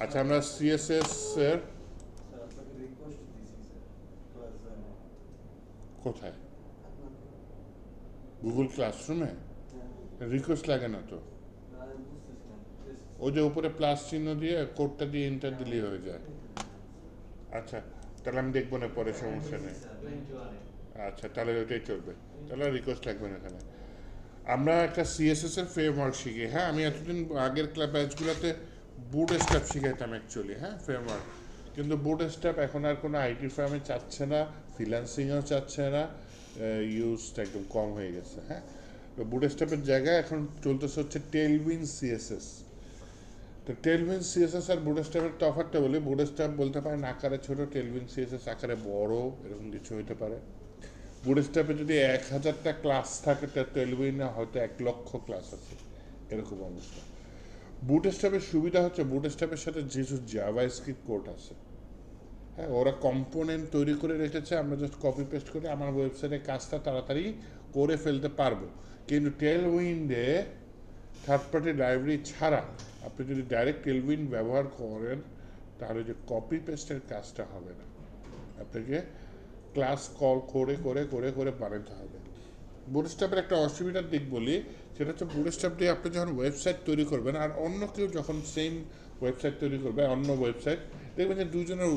আচ্ছা, আমরা সিএসএস এর স্যার আপনাকে রিকোয়েস্ট দিয়েছি স্যার ক্লাস জয়েনে। কোথায়? আপনাকে গুগল ক্লাসরুমে হ্যাঁ, রিকোয়েস্ট লাগে না তো। না আমি বুঝতেছি না ওই যে উপরে প্লাস চিহ্ন দিয়ে কোডটা দিয়ে এন্টার দিলেই হয়ে যায়। আচ্ছা, তাহলে আমি দেখবো না, পরে সমস্যা নেই। আচ্ছা, তাহলে ওইটাই চলবে, তাহলে রিকোয়েস্ট লাগবে না এখানে। আমরা একটা সিএসএস এর ফ্রেমওয়ার্ক শিখি। হ্যাঁ, আমি এতদিন আগের ক্লাব ব্যাচগুলোতে বুট স্ট্যাপ শিখাইতাম অ্যাকচুয়ালি, হ্যাঁ, ফ্রেমওয়ার্ক। কিন্তু বুট স্ট্যাপ এখন আর কোনো আইটি ফার্মে চাচ্ছে না, ফ্রিল্যান্সিংয়েও চাচ্ছে না, ইউজটা একদম কম হয়ে গেছে। হ্যাঁ, তো বুট স্ট্যাপের জায়গায় এখন চলতেছে হচ্ছে টেলউইন সিএসএস। তো টেলউইন সিএসএস আর বুট স্ট্যাপের তফাৎটা বলি, বুট স্ট্যাপ বলতে পারেন আকারে ছোট, টেলউইন সিএসএস আকারে বড়, এরকম কিছু হতে পারে। বুটস্ট্র্যাপে যদি 1000টা ক্লাস থাকে, তার টেলউইনে হয়তো 1,00,000 ক্লাস আছে, এরকম অবস্থা। বুটস্ট্র্যাপের সুবিধা হচ্ছে বুটস্ট্র্যাপের সাথে যেসব জাভা স্ক্রিপ্ট কোড আছে, হ্যাঁ, ওরা কম্পোনেন্ট তৈরি করে রেখেছে, আমরা জাস্ট কপি পেস্ট করে আমার ওয়েবসাইটে কাজটা তাড়াতাড়ি করে ফেলতে পারবো। কিন্তু টেলউইন্ডে থার্ড পার্টি লাইব্রেরি ছাড়া আপনি যদি ডাইরেক্ট টেলউইন্ড ব্যবহার করেন, তাহলে যে কপি পেস্টের কাজটা হবে না, আপনাকে ক্লাস কল করে করে করে করে বানাতে হবে। বুটস্ট্র্যাপের একটা অসুবিধার দিক বলি, সেটা হচ্ছে বুটস্ট্র্যাপ দিয়ে আপনি যখন ওয়েবসাইট তৈরি করবেন আর অন্য কেউ যখন সেম ওয়েবসাইট তৈরি করবে, অন্য ওয়েবসাইট, দেখবেন যে দুজনের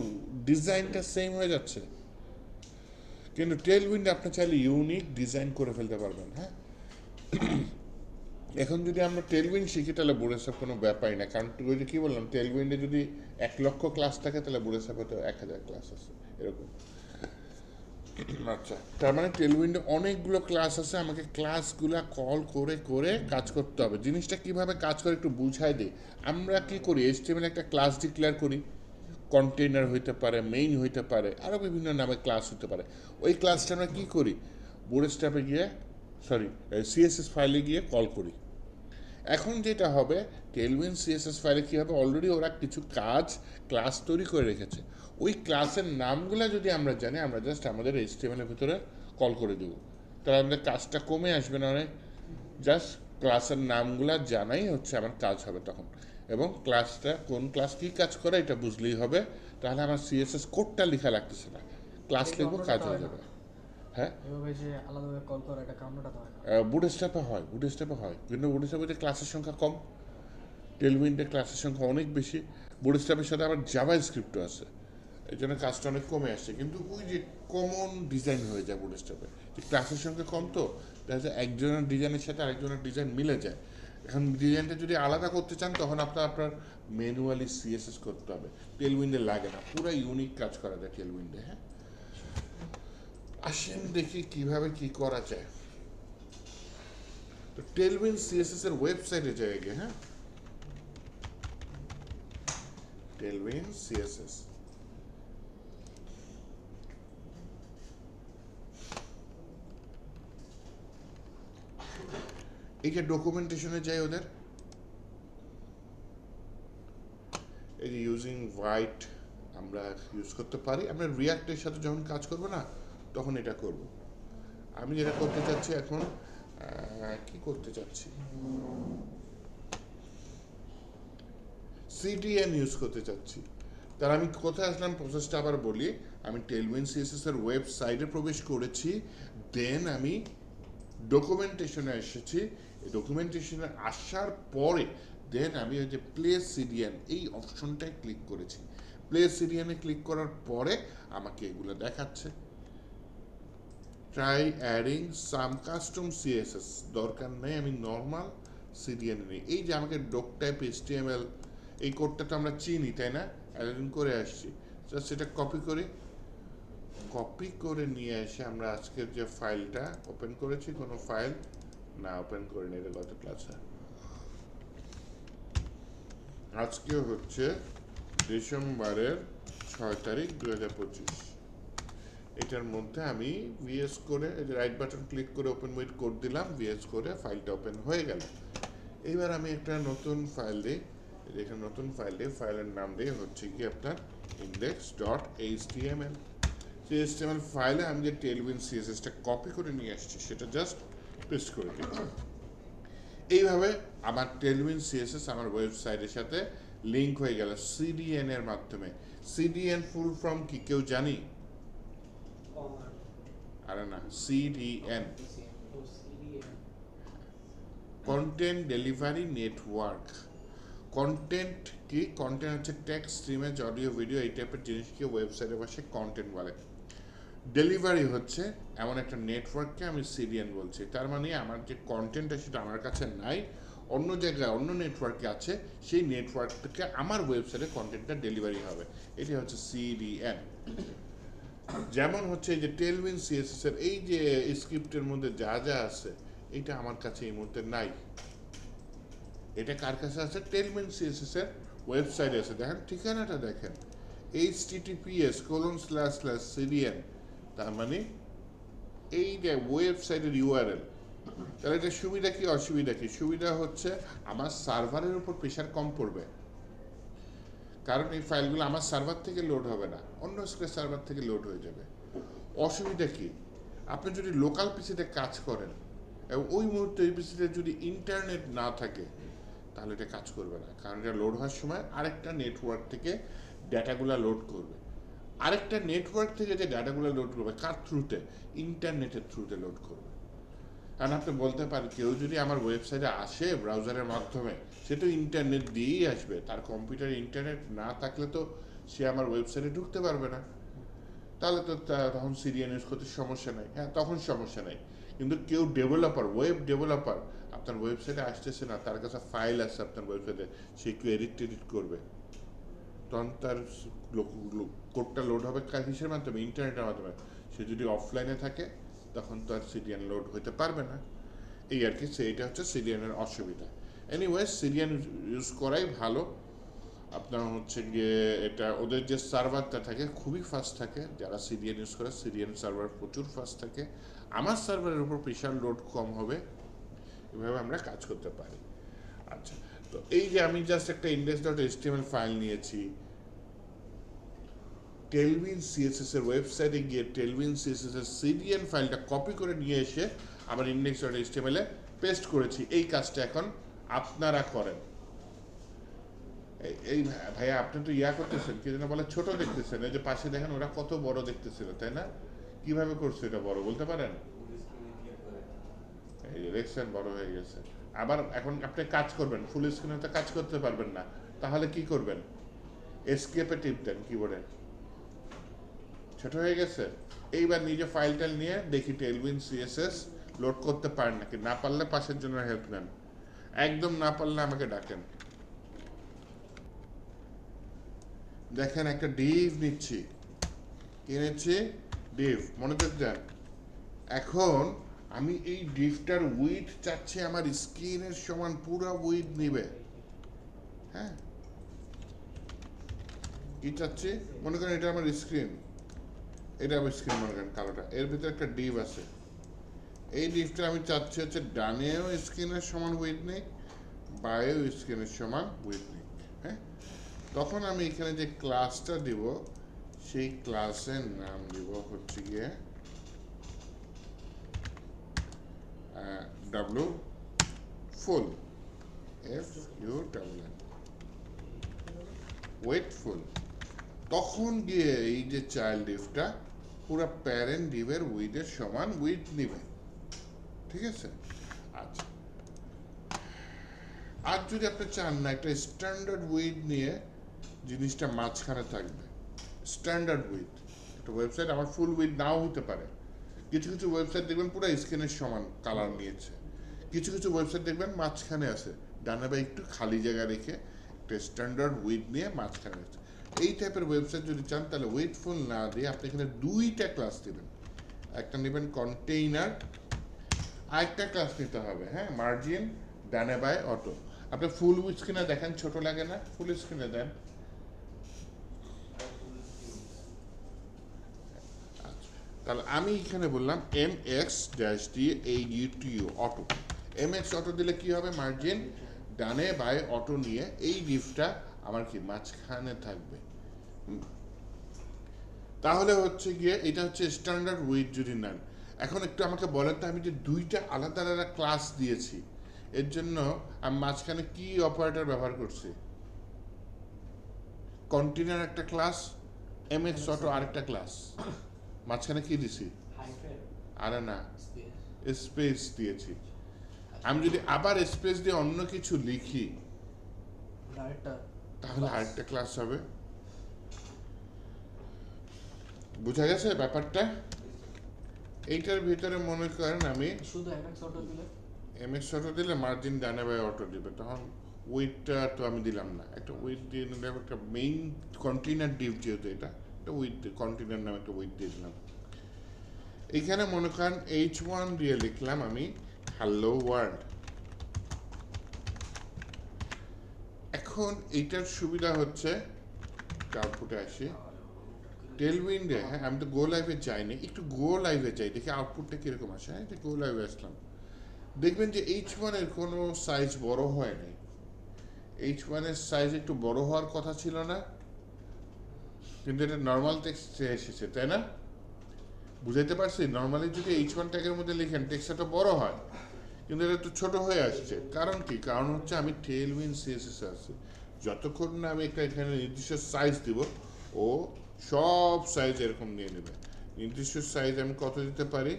ডিজাইনটা সেম হয়ে যাচ্ছে। কিন্তু টেলউইন্ডে আপনি চাইলে ইউনিক ডিজাইন করে ফেলতে পারবেন। হ্যাঁ, এখন যদি আমরা টেলউইন্ড শিখি তাহলে বুটস্ট্র্যাপ কোনো ব্যাপারই না, কারণ ওই যে কী বললাম, টেলউইন্ডে যদি 1,00,000 ক্লাস থাকে তাহলে বুটস্ট্র্যাপে তো 1,000 ক্লাস আছে, এরকম। আচ্ছা, তার মানে টেলউইন্ডে অনেকগুলো ক্লাস আছে, আমাকে ক্লাসগুলো কল করে করে কাজ করতে হবে। জিনিসটা কিভাবে কাজ করে একটু বুঝাই দিই। আমরা কি করি, এইচটিএমএল একটা ক্লাস ডিক্লেয়ার করি, কন্টেইনার হইতে পারে, মেইন হইতে পারে, আরও বিভিন্ন নামে ক্লাস হতে পারে। ওই ক্লাসটা আমরা কী করি, বুটস্ট্র্যাপে গিয়ে, সরি, সিএসএস ফাইলে গিয়ে কল করি। এখন যেটা হবে, টেলউইন সিএসএস ফাইলে কী হবে, অলরেডি ওরা কিছু কাজ ক্লাস তৈরি করে রেখেছে। ওই ক্লাসের নামগুলো যদি আমরা জানি, আমরা জাস্ট আমাদের এইচটিএমএল এর ভিতরে কল করে দেবো, তাহলে আমাদের কাজটা কমে আসবে না অনেক। জাস্ট ক্লাসের নামগুলো জানাই হচ্ছে আমার কাজ হবে তখন, এবং ক্লাসটা কোন ক্লাস কী কাজ করে এটা বুঝলেই হবে। তাহলে আমার সিএসএস কোডটা লেখা লাগতেছে না, ক্লাস এটা কি লিখবো, কাজ অন্যটাতে হয়ে হয় না? যাবে। হ্যাঁ, এভাবে যে আলাদাভাবে কল করা এটা কামড়াটাতে হয় না? বুটস্ট্র্যাপে হয়, বুটস্ট্র্যাপে হয়, কিন্তু বুটস্ট্র্যাপে ক্লাসের সংখ্যা কম, টেলউইন্ডে ক্লাসের সংখ্যা অনেক বেশি। বুটস্ট্র্যাপের সাথে আবার জাভা স্ক্রিপ্টও আছে, এই জন্য কাজটা অনেক কমে আসছে। কিন্তু ওই যে কমন ডিজাইন হয়ে যায় বুটস্ট্র্যাপে, যে ক্লাসের সংখ্যা কম, তো দেখা যায় একজনের ডিজাইনের সাথে আরেকজনের ডিজাইন মিলে যায়। এখন ডিজাইনটা যদি আলাদা করতে চান, তখন আপনার ম্যানুয়ালি সিএসএস করতে হবে। টেলউইন্ডে লাগে না, পুরো ইউনিক কাজ করা যায় টেলউইন্ডে। হ্যাঁ, আসেন দেখি কিভাবে কি করা যায়। তো টেলউইন্ড সিএসএস এর ওয়েবসাইটে যায় গিয়ে, হ্যাঁ, টেলউইন্ড সিএসএস, এই যে ডকুমেন্টেশনে যাই ওদের, এই যে ইউজিং হোয়াইট আমরা ইউজ করতে পারি। আমরা রিয়াক্টের সাথে যখন কাজ করবো না, তখন এটা করব। আমি যেটা করতে চাচ্ছি এখন, কি করতে চাচ্ছি, সিডিএন ইউজ করতে চাচ্ছি। তার আমি কোথায় আসলাম, প্রসেসটা আবার বলি। আমি টেলউইন সিএসএস এর ওয়েবসাইটে প্রবেশ করেছি, দেন আমি ডকুমেন্টেশনে এসেছি। এই ডকুমেন্টেশনে আসার পরে দেন আমি ওই যে প্লে সিডিএন এই অপশনটায় ক্লিক করেছি। প্লে সিডিএনে ক্লিক করার পরে আমাকে এগুলো দেখাচ্ছে। ট্রাই অ্যাডিং সাম কাস্টম সিএসএস, দরকার নেই, আমি নর্মাল সিডিএন নিই। এই যে আমাকে ডক টাইপ এইচটিএমএল, এই কোডটা তো আমরা চিনি, তাই না, এতদিন করে আসছি। জাস্ট সেটা কপি করি, কপি করে নিয়ে এসে আমরা আজকের যে ফাইলটা ওপেন করেছি, কোনো ফাইল না ওপেন করিনি, এটা গত ক্লাসে। আজকে হচ্ছে ডিসেম্বরের 6 তারিখ 2025। এটার মধ্যে আমি ভিএস করে রাইট বাটন ক্লিক করে ওপেন উইথ কোড দিলাম, ভিএস করে ফাইলটা ওপেন হয়ে গেল। এইবার আমি একটা নতুন ফাইল দিই, এখানে নতুন ফাইল দিই, ফাইলের নাম দিয়ে হচ্ছে কি আপনার ইন্ডেক্স ডট এইচটিএমএল। সেই এইচটিএমএল ফাইলে আমি যে টেলউইন সিএসএসটা কপি করে নিয়ে আসছি, সেটা জাস্ট পেস্ট করে দিচ্ছি। এইভাবে আমার টেলউইন সিএসএস আমার ওয়েবসাইটের সাথে লিঙ্ক হয়ে গেল সিডিএন এর মাধ্যমে। সিডিএন ফুল ফর্ম কি কেউ জানি? আরে না, CDN content delivery network. Content কি? কন্টেন্ট হচ্ছে টেক্সট, ইমেজ, অডিও, ভিডিও, এই টাইপের জিনিসকে ওয়েবসাইটে বসে কন্টেন্ট বলে। ডেলিভারি হচ্ছে এমন একটা নেটওয়ার্ককে আমি সিডিএন বলছি। তার মানে আমার যে কন্টেন্টটা সেটা আমার কাছে নাই, অন্য জায়গায় অন্য নেটওয়ার্কে আছে, সেই নেটওয়ার্ক থেকে আমার ওয়েবসাইটে কন্টেন্টটা ডেলিভারি হবে। এটি হচ্ছে সিডিএন। যেমন হচ্ছে এই যে টেলউইন সিএসএস এর এই যে স্ক্রিপ্টের মধ্যে যা যা আছে, এটা আমার কাছে এই মুহূর্তে নাই। এটা কার কাছে আছে? টেলউইন সিএসএস এর ওয়েবসাইটে আছে। দেখেন ঠিকানাটা দেখেন, https://cdn, তার মানে এই যে ওয়েবসাইটের ইউআরএল। তাহলে এটা সুবিধা কি অসুবিধা কি? সুবিধা হচ্ছে আমার সার্ভারের উপর প্রেশার কম পড়বে, কারণ এই ফাইলগুলো আমার সার্ভার থেকে লোড হবে না, অন্য সার্ভার থেকে লোড হয়ে যাবে। অসুবিধা কি? আপনি যদি লোকাল পিসিতে কাজ করেন এবং ওই মুহূর্তে ওই পিসিতে যদি ইন্টারনেট না থাকে, তাহলে এটা কাজ করবে না, কারণ এটা লোড হওয়ার সময় আরেকটা নেটওয়ার্ক থেকে ডেটাগুলো লোড করবে। আরেকটা নেটওয়ার্ক থেকে যে ডাটাগুলো লোড করবে কার থ্রুতে? ইন্টারনেটের থ্রুতে লোড করবে। কারণ আপনি বলতে পারেন কেউ যদি আমার ওয়েবসাইটে আসে ব্রাউজারের মাধ্যমে, সে তো ইন্টারনেট দিয়েই আসবে, তার কম্পিউটারে ইন্টারনেট না থাকলে তো সে আমার ওয়েবসাইটে ঢুকতে পারবে না। তাহলে তো তখন সিডিএন ইউজ করতে সমস্যা নেই, হ্যাঁ তখন সমস্যা নেই। কিন্তু কেউ ডেভেলপার, ওয়েব ডেভেলপার আপনার ওয়েবসাইটে আসতেছে না, তার কাছে ফাইল আছে আপনার ওয়েবসাইটে, সে একটু এডিট করবে, তখন তার কোডটা লোড হবে কিসের মাধ্যমে? ইন্টারনেটের মাধ্যমে। সে যদি অফলাইনে থাকে তখন তো আর সিডিএন লোড হতে পারবে না। এই আর কি, এইটা হচ্ছে সিডিএনের অসুবিধা। এনিওয়ে সিডিএন ইউজ করাই ভালো। আপনার হচ্ছে গিয়ে এটা ওদের যে সার্ভারটা থাকে খুবই ফাস্ট থাকে, যারা সিডিএন ইউজ করে সিডিএন সার্ভার প্রচুর ফাস্ট থাকে। আমার সার্ভারের উপর প্রেশার লোড কম হবে, এভাবে আমরা কাজ করতে পারি। আচ্ছা, তো এই যে আমি জাস্ট একটা index.html ফাইল নিয়েছি, টেলউইন সিএসএস এর ওয়েবসাইটে গিয়ে টেলউইন সিএসএস এর সিডিএন ফাইলটা কপি করে নিয়ে এসে আমার index.html এ পেস্ট করেছি। এই কাজটা এখন আপনারা করেন। এই ভাইয়া আপনি তো ইয়া করতেছেন, কি যেন বলে, ছোট দেখতেছেন। এই যে পাশে দেখেন ওরা কত বড় দেখতেছিল, তাই না? কিভাবে করছে এটা বড়, বলতে পারেন? এই যে দেখছেন বড় হয়ে গেছে। আবার এখন আপনি কাজ করবেন, ফুল স্ক্রিনে তো কাজ করতে পারবেন না, তাহলে কি করবেন? এসকেপে টিপ দেন কিবোর্ডে, ছোট হয়ে গেছে। এইবার নিজে ফাইলটা নিয়ে দেখি টেলউইন সিএসএস লোড করতে পারেন নাকি, না পারলে পাশের জন্য হেল্প নেন, একদম না পারলে আমাকে ডাকেন। দেখেন একটা ডিভ নিচ্ছি, কি নিচ্ছি? ডিভ, মনোযোগ দেন। এখন আমি এই ডিভটার উইথ চাচ্ছি আমার স্ক্রিনের সমান, পুরো উইথ নিবে। হ্যাঁ, কি চাচ্ছি? মনে করেন এটা আমার স্ক্রিন, এটা আমার স্ক্রিন, মনে করেন কালোটা, এর ভিতরে একটা ডিভ আছে। এই ডিভটা আমি চাচ্ছি হচ্ছে ডানেও স্ক্রিনের সমান উইথ নিক, বায়েও স্ক্রিনের সমান উইথ নিক। হ্যাঁ, তখন আমি এখানে যে ক্লাসটা দিব, সেই ক্লাসের নাম দিব হচ্ছে গিয়ে ডাব্লু ফুল, FULL, ওয়েট ফুল। তখন গিয়ে এই যে চাইল্ড ডিভটা পুরো প্যারেন্ট ডিভের উইথের সমান উইথ নিবে, ঠিক আছে? আচ্ছা, আর যদি আপনি চান না একটা স্ট্যান্ডার্ড উইথ নিয়ে জিনিসটা মাঝখানে থাকবে, স্ট্যান্ডার্ড উইথ, একটা ওয়েবসাইট আমার ফুল উইথ নাও হতে পারে। কিছু কিছু ওয়েবসাইট দেখবেন পুরো স্ক্রিনের সমান কালার নিয়েছে, কিছু কিছু ওয়েবসাইট দেখবেন মাঝখানে আছে, ডানে বা একটু খালি জায়গা রেখে একটা স্ট্যান্ডার্ড উইথ নিয়ে মাঝখানে আছে। এই টাইপের ওয়েবসাইট যদি চান তাহলে উইথ ফুল না দিয়ে আপনি এখানে দুইটা ক্লাস দেবেন, একটা নেবেন কন্টেইনার, আরেকটা ক্লাস নিতে হবে, হ্যাঁ, মার্জিন, ডানে বাই অটো। আপনি ফুল স্ক্রিনে দেখেন ছোট লাগে না? ফুল স্ক্রিনে দেন। তাহলে আমি এখানে বললাম MX-DAUTO অটো। MX অটো দিলে কি হবে? মার্জিন ডানে বাই অটো নিয়ে এই ডিভটা আমার কি মাঝখানে থাকবে। তাহলে হচ্ছে গিয়ে এটা হচ্ছে স্ট্যান্ডার্ড উইথ যদি নেন। এখন একটু আমাকে বলেন তো, আমি যে দুইটা আলাদা আলাদা ক্লাস দিয়েছি, এর জন্য আমি মাঝখানে কি অপারেটর ব্যবহার করছি? কন্টেনার একটা ক্লাস, এমএক্স অটো আরেকটা ক্লাস, মাঝখানে কি দিছি? আরে না, স্পেস দিয়েছি। আমি যদি আবার স্পেস দিয়ে অন্য কিছু লিখি আরেকটা তাহলে আরেকটা ক্লাস হবে। বুঝা গেছে ব্যাপারটা? এইটার ভিতরে মনে করেন আমি শুধু এমএক্স অটো দিলে এমএক্স অটো দিলে মার্জিন ডানে বাই অটো দিবে, তখন উইথটা তো আমি দিলাম না, একটা উইথ দিয়ে নিলাম, একটা মেইন কন্টেনার ডিভ যেহেতু এটা একটা উইথ কন্টেনার নামে একটা উইথ দিয়ে দিলাম। এইখানে মনে করেন H1 দিয়ে লিখলাম আমি হ্যালো ওয়ার্ল্ড। এখন এইটার সুবিধা হচ্ছে আউটপুটে আসি টেলউইন্ডে, হ্যাঁ আমি তো গো লাইভে যাইনি, একটু গো লাইভে যাই দেখি আউটপুটটা কিরকম আসে। হ্যাঁ গো লাইভে আসলাম, দেখবেন যে H1 এর কোনো সাইজ বড় হয়নি। H1 এর সাইজ একটু বড় হওয়ার কথা ছিল না, কিন্তু এটা নর্মাল টেক্সটে এসেছে, তাই না? বুঝাইতে পারছি? নর্মালি যদি H1 ট্যাগের মধ্যে লিখেন টেক্সটটা বড় হয়, কিন্তু এটা একটু ছোট হয়ে আসছে। কারণ কি? কারণ হচ্ছে আমি টেলউইন্ড সিএসএস আছে, যতক্ষণ না আমি একটা এখানে নির্দিষ্ট সাইজ দিব ও সব সাইজ এরকম নিয়ে নেবে। নির্দিষ্ট সাইজ আমি কত দিতে পারি?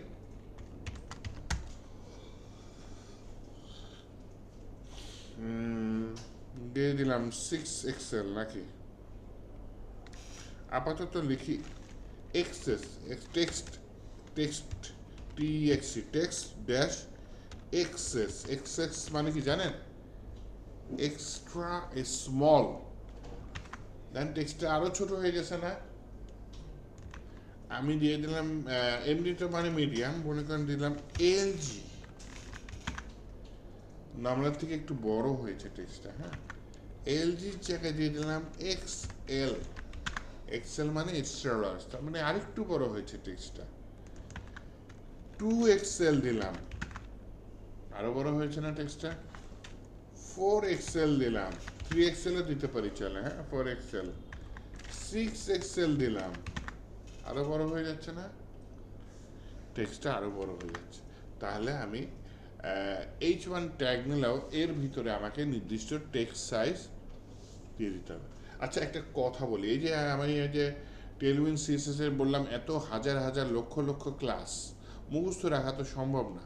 দিয়ে দিলাম 6XL নাকি? আপাতত লিখি এক্সেস টেক্সট টেক্সট টিএক্সি টেক্সট ড্যাশ এক্সেস। এক্সেস মানে কি জানেন? Extra small. দেন টেক্সটটা আরো ছোট হয়ে গেছে না? আমি দিয়ে দিলাম এমনিটা মানে মিডিয়াম, মনে করেন দিলাম এলজি, নর্মাল থেকে একটু বড় হয়েছে টেক্সটটা। হ্যাঁ এলজির জায়গায় দিয়ে দিলাম এক্সএল। এক্সেল মানে এক্সট্রা লার্জ, তার মানে আরেকটু বড় হয়েছে টেক্সটটা। 2XL দিলাম, আরো বড় হয়েছে না টেক্সটটা? 4XL দিলাম, 3XL ও দিতে পারি চলে, হ্যাঁ 4XL। 6XL দিলাম, আরো বড় হয়ে যাচ্ছে না? টেক্সটটা আরো বড় হয়ে যাচ্ছে। তাহলে আমি H1 ট্যাগ নিলেও এর ভিতরে আমাকে নির্দিষ্ট টেক্সট সাইজ দিয়ে দিতে হবে। আচ্ছা একটা কথা বলি, এই যে আমি এই যে টেলউইন্ড সিএসএস এর বললাম এত হাজার হাজার লক্ষ লক্ষ ক্লাস মুখস্থ রাখা তো সম্ভব না,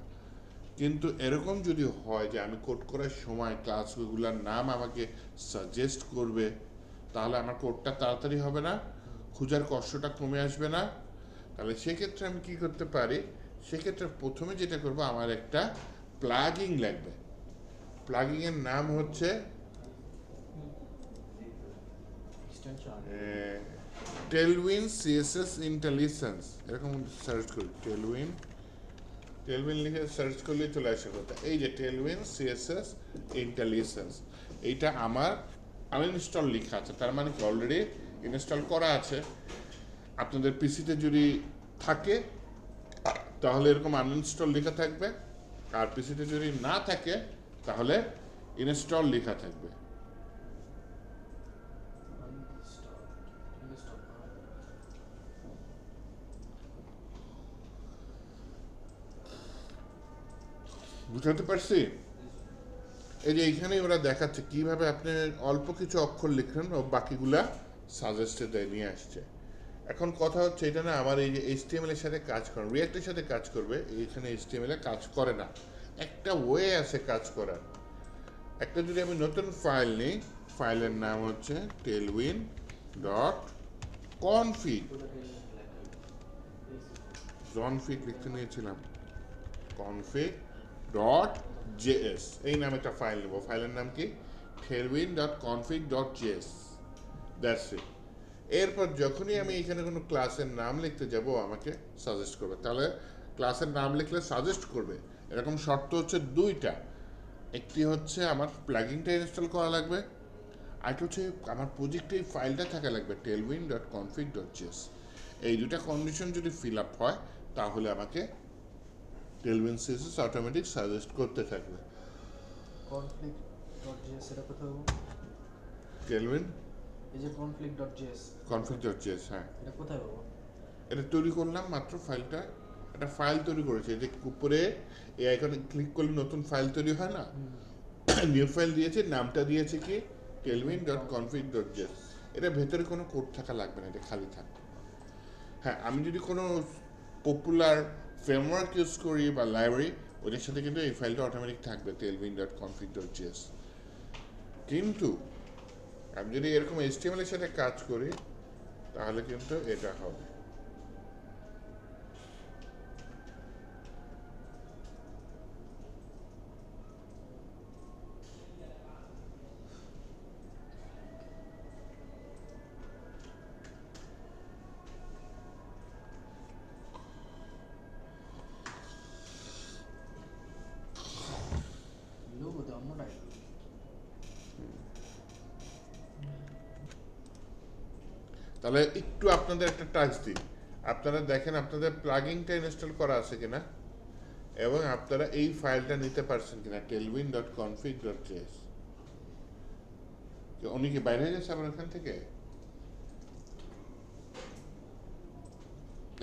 কিন্তু এরকম যদি হয় যে আমি কোড করার সময় ক্লাসগুলোর নাম আমাকে সাজেস্ট করবে, তাহলে আমার কোডটা তাড়াতাড়ি হবে না, খোঁজার কষ্টটা কমে আসবে না? তাহলে সেক্ষেত্রে আমি কি করতে পারি? সেক্ষেত্রে প্রথমে যেটা করবো, আমার একটা প্লাগইন লাগবে। প্লাগইন এর নাম হচ্ছে এক্সটেনশন টেলউইন্ড সিএসএস ইন্টেলিজেন্স, এরকম সার্চ করি টেলউইন্ড লিখে সার্চ করলে চলে আসে কথা। এই যে টেলউইন্ড সিএসএস ইন্টেলিজেন্স, এইটা আমার আনইনস্টল লেখা আছে, তার মানে কি অলরেডি ইনস্টল করা আছে। আপনাদের পিসিতে যদি থাকে তাহলে এরকম আনইনস্টল লেখা থাকবে, আর পিসিতে যদি না থাকে তাহলে ইনস্টল লেখা থাকবে। বুঝতে পারছি? এই যে এইখানে ওরা দেখাচ্ছে কিভাবে আপনি অল্প কিছু অক্ষর লিখলেন ও বাকিগুলা সাজেস্টে দেয় নিয়ে আসছে। এখন কথা হচ্ছে এটা না আমার এই যে HTML এর সাথে কাজ করে, রিঅ্যাক্টের সাথে কাজ করবে, এইখানে HTML এ কাজ করে না। একটা ওয়ে আছে কাজ করার। একটা যদি আমি নতুন ফাইল নিই, ফাইলের নাম হচ্ছে tailwind.config, জনফিগ লিখতে নিয়েছিলাম, config.js, এই নামে একটা ফাইল নেব। ফাইলের নাম কি? tailwind.config.js, that's it. এরপর যখনই আমি এখানে কোনো ক্লাসের নাম লিখতে যাব আমাকে সাজেস্ট করবে, তাহলে ক্লাসের নাম লিখলে সাজেস্ট করবে এরকম শর্ত হচ্ছে দুইটা। একটি হচ্ছে আমার প্লাগইনটা ইনস্টল করা লাগবে, আরেকটা হচ্ছে আমার প্রজেক্টে এই ফাইলটা থাকা লাগবে tailwind.config.js। এই দুটা কন্ডিশন যদি ফিল আপ হয় তাহলে আমাকে টেলউইন্ড সিএসএস অটোমেটিক সাজেস্ট করতে থাকবে। conflict.js এটা কোথায় পাবো? টেলউইন্ড এই যে conflict.js config.js, হ্যাঁ এটা কোথায় পাবো? এটা তৈরি করলাম মাত্র ফাইলটা, একটা ফাইল তৈরি করেছে, যে উপরে এই আইকনে ক্লিক করলে নতুন ফাইল তৈরি হয় না, নিউ ফাইল দিয়েছে, নামটা দিয়েছে কি tailwind.config.js। এটা ভেতরে কোনো কোড থাকা লাগবে না, এটা খালি থাকবে। হ্যাঁ, আমি যদি কোনো পপুলার ফ্রেমওয়ার্ক ইউজ করি বা লাইব্রেরি, ওদের সাথে কিন্তু এই ফাইলটা অটোমেটিক থাকবে tailwind.config.js। কিন্তু আমি যদি এরকম HTML এর সাথে কাজ করি তাহলে কিন্তু এটা হবে। লোগো তো অন্যটাই। তাহলে একটু আপনাদের একটা টাচ দিই, আপনারা দেখেন আপনাদের প্লাগিংটা ইনস্টল করা আছে কিনা এবং আপনারা এই ফাইলটা নিতে পারছেন কিনা tailwind.config.js। উনি কি বাইরে হয়ে গেছে আমার এখান থেকে?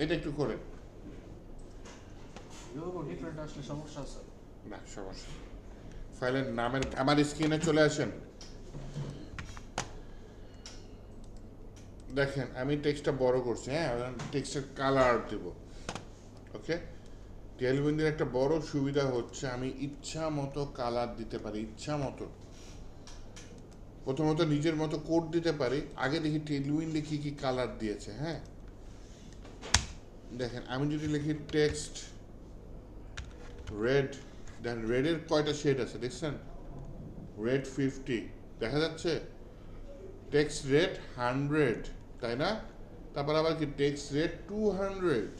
এটা একটু করেন। লোগো ডিফারেন্ট আসলে সমস্যা আছে। না সমস্যা, ফাইলের নামের আমার স্ক্রিনে চলে আসেন। দেখেন আমি টেক্সটটা বড় করছি, হ্যাঁ টেক্সটের কালার দেব। ওকে, টেলউইন্ডের একটা বড় সুবিধা হচ্ছে আমি ইচ্ছা মতো কালার দিতে পারি, ইচ্ছা মতো। প্রথমত নিজের মতো কোড দিতে পারি, আগে দেখি টেলউইন্ডে কি কি কালার দিয়েছে। হ্যাঁ দেখেন আমি যদি লিখি টেক্সট রেড, দেখেন রেডের কয়টা শেড আছে দেখছেন? রেড 50 দেখা যাচ্ছে, টেক্সট রেড 100, তাই না? তারপর আবার কি টেক্সট রেড 200,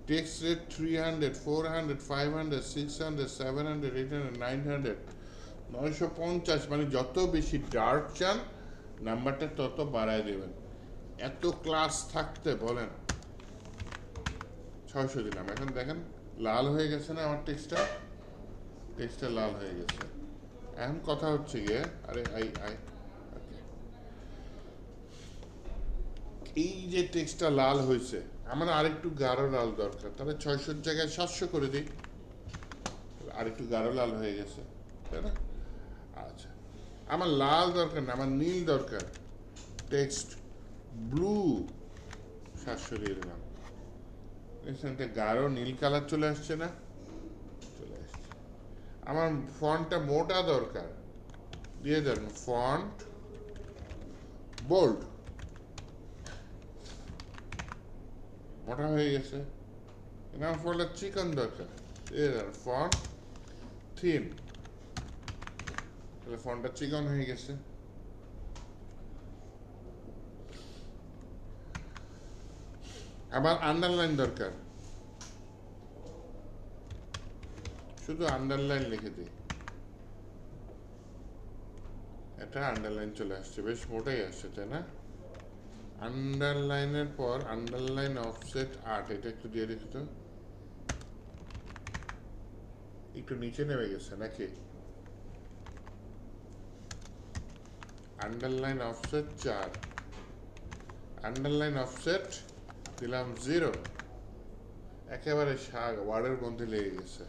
টেক্সট রেড 300, 400, 500, 600, 700, 800, 900, 950। মানে যত বেশি ডার্ক চান নাম্বারটা তত বাড়ায় দেবেন। এত ক্লাস থাকতে বলেন 600 দিলাম। এখন দেখেন লাল হয়ে গেছে না আমার টেক্সটটা? টেক্সটটা লাল হয়ে গেছে। এখন কথা হচ্ছে গিয়ে, আরে আই আই ওকে, এই যে টেক্সটটা লাল হয়েছে আমার আরেকটু গাঢ় লাল দরকার, তাহলে 600 জায়গায় 700 করে দিই, আরেকটু গাঢ় লাল হয়ে গেছে, তাই না? আচ্ছা, আমার লাল দরকার না, আমার নীল দরকার, টেক্সট ব্লু 700 দিয়ে দিলাম। এখানে গাঢ় নীল কালার চলে আসছে না? চলে আসছে। আমার ফন্টটা মোটা দরকার, দিয়ে দেন ফন্ট বোল্ড, মোটা হয়ে গেছে। আমার ফন্টটা চিকন দরকার, দিয়ে দেন ফন্ট থিন, তাহলে ফন্টটা চিকন হয়ে গেছে। আবার আন্ডারলাইন দরকার, শুধু আন্ডারলাইন লিখে দিই, এটা আন্ডারলাইন চলে আসছে, বেশ মোটাই আসছে, তাই না? আন্ডারলাইনের পর আন্ডারলাইন অফসেট 8, এটা একটু দিয়ে দেখি তো, একটু নিচে নেমে গেছে নাকি? আন্ডারলাইন অফসেট 4, আন্ডারলাইন অফসেট দিলাম 0, একেবারে ওয়ার্ডের মধ্যে লেগে গেছে।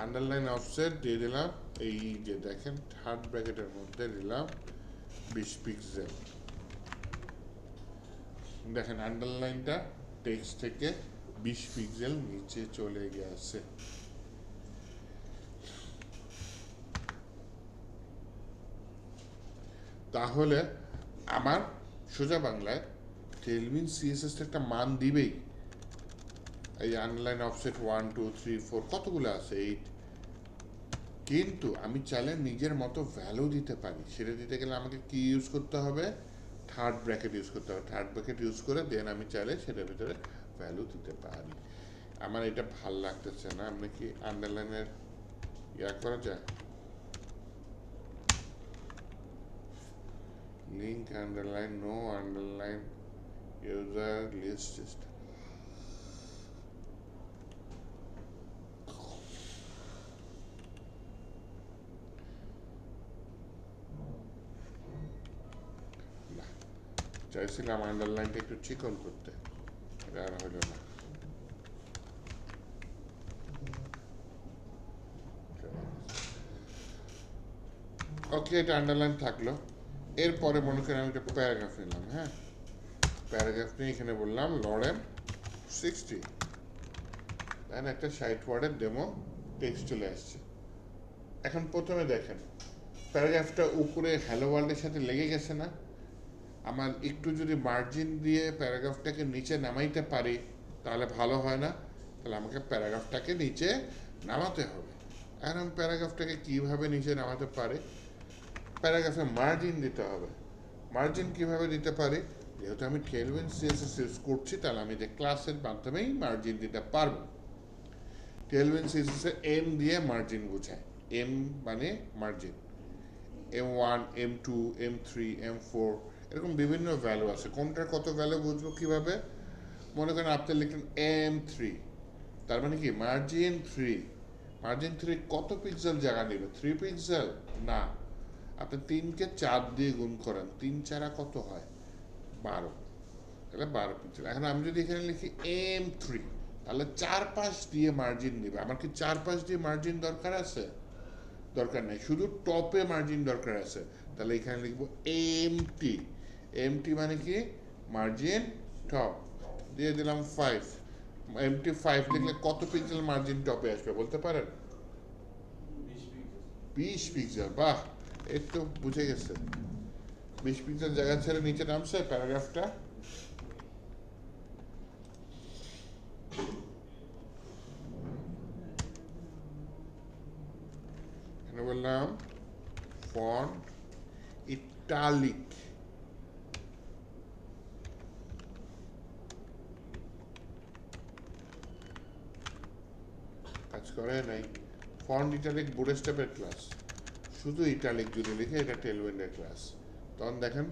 আন্ডারলাইন অফসেট দিয়ে দিলাম, এই যে দেখেন থার্ড ব্র্যাকেটের মধ্যে দিলাম 20 পিক্সেল। দেখেন আন্ডারলাইনটা টেক্সট থেকে 20 পিক্সেল নিচে চলে গেছে। তাহলে আমার সোজা বাংলায় টেলউইন্ড সিএসএস একটা মান দিবেই। এই আন্ডারলাইন অফসেট 1 2 3 4 কতগুলো আছে, 8। কিন্তু আমি চাইলে নিজের মতো ভ্যালু দিতে পারি। সেটা দিতে গেলে আমাকে কি ইউজ করতে হবে? থার্ড ব্র্যাকেট ইউজ করতে হবে। থার্ড ব্র্যাকেট ইউজ করে দেন আমি চাইলে সেটার ভিতরে ভ্যালু দিতে পারি। আমার এটা ভাল লাগতেছে না, আপনি কি আন্ডারলাইনের ইয়া করা যায়? Link underline, no underline, user list. চাইছিলাম আন্ডারলাইনটা একটু চিকন করতে, এটা আর হলো না। ওকে, এটা আন্ডারলাইন থাকলো। এরপরে মনে করেন আমি একটা প্যারাগ্রাফ নিলাম, হ্যাঁ, প্যারাগ্রাফ নিয়ে এখানে বললাম লরেম 60, দেন একটা 60 ওয়ার্ডের ডেমো টেক্সট চলে আসছে। এখন প্রথমে দেখেন প্যারাগ্রাফটা উপরে হ্যালো ওয়ার্ল্ডের সাথে লেগে গেছে না? আমার একটু যদি মার্জিন দিয়ে প্যারাগ্রাফটাকে নিচে নামাইতে পারি তাহলে ভালো হয় না? তাহলে আমাকে প্যারাগ্রাফটাকে নিচে নামাতে হবে। এখন আমি প্যারাগ্রাফটাকে কীভাবে নিচে নামাতে পারি? প্যারাগ্রাফে মার্জিন দিতে হবে। মার্জিন কিভাবে দিতে পারি? যেহেতু আমি টেলভিন সিএসএস ইউজ করছি তাহলে আমি যে ক্লাসের মাধ্যমেই মার্জিন দিতে পারবো। টেলভিন সিএসএস এম দিয়ে মার্জিন বোঝায়, এম মানে margin, M1, M2, M3, M4 এরকম বিভিন্ন ভ্যালু আছে। কোনটার কত ভ্যালু বুঝবো কিভাবে? মনে করেন আপনি লিখলেন M3, তার মানে কি মার্জিন 3। মার্জিন 3 কত পিক্সেল জায়গা নেবে? 3 পিক্সেল না, আপনি 3কে 4 দিয়ে গুণ করেন, 3 4 কত হয়? 12, তাহলে 12 পিক্সেল। এখন আমি যদি এখানে লিখি M3 তাহলে 4-5 দিয়ে মার্জিন নেবে। আমার কি 4-5 দিয়ে মার্জিন দরকার আছে? দরকার নেই, শুধু টপে মার্জিন দরকার আছে। তাহলে এখানে লিখবো এমটি। এমটি মানে কি মার্জিন টপ, দিয়ে দিলাম 5। এমটি 5 লিখলে কত পিক্সেল মার্জিন টপে আসবে বলতে পারেন? 20 পিক্সেল। বাহ, এই তো বুঝে গেছে। 20 পিক্সেল জায়গা ছেড়ে নিচে নামছে প্যারাগ্রাফটা। এখানে বললাম ফন্ট ইটালিক, কাজ করে নাই। ফন্ট ইটালিক বুটস্ট্র্যাপের ক্লাস, শুধু ইটালিক যদি লিখে এটা টেলভিনের ক্লাস, তখন দেখেন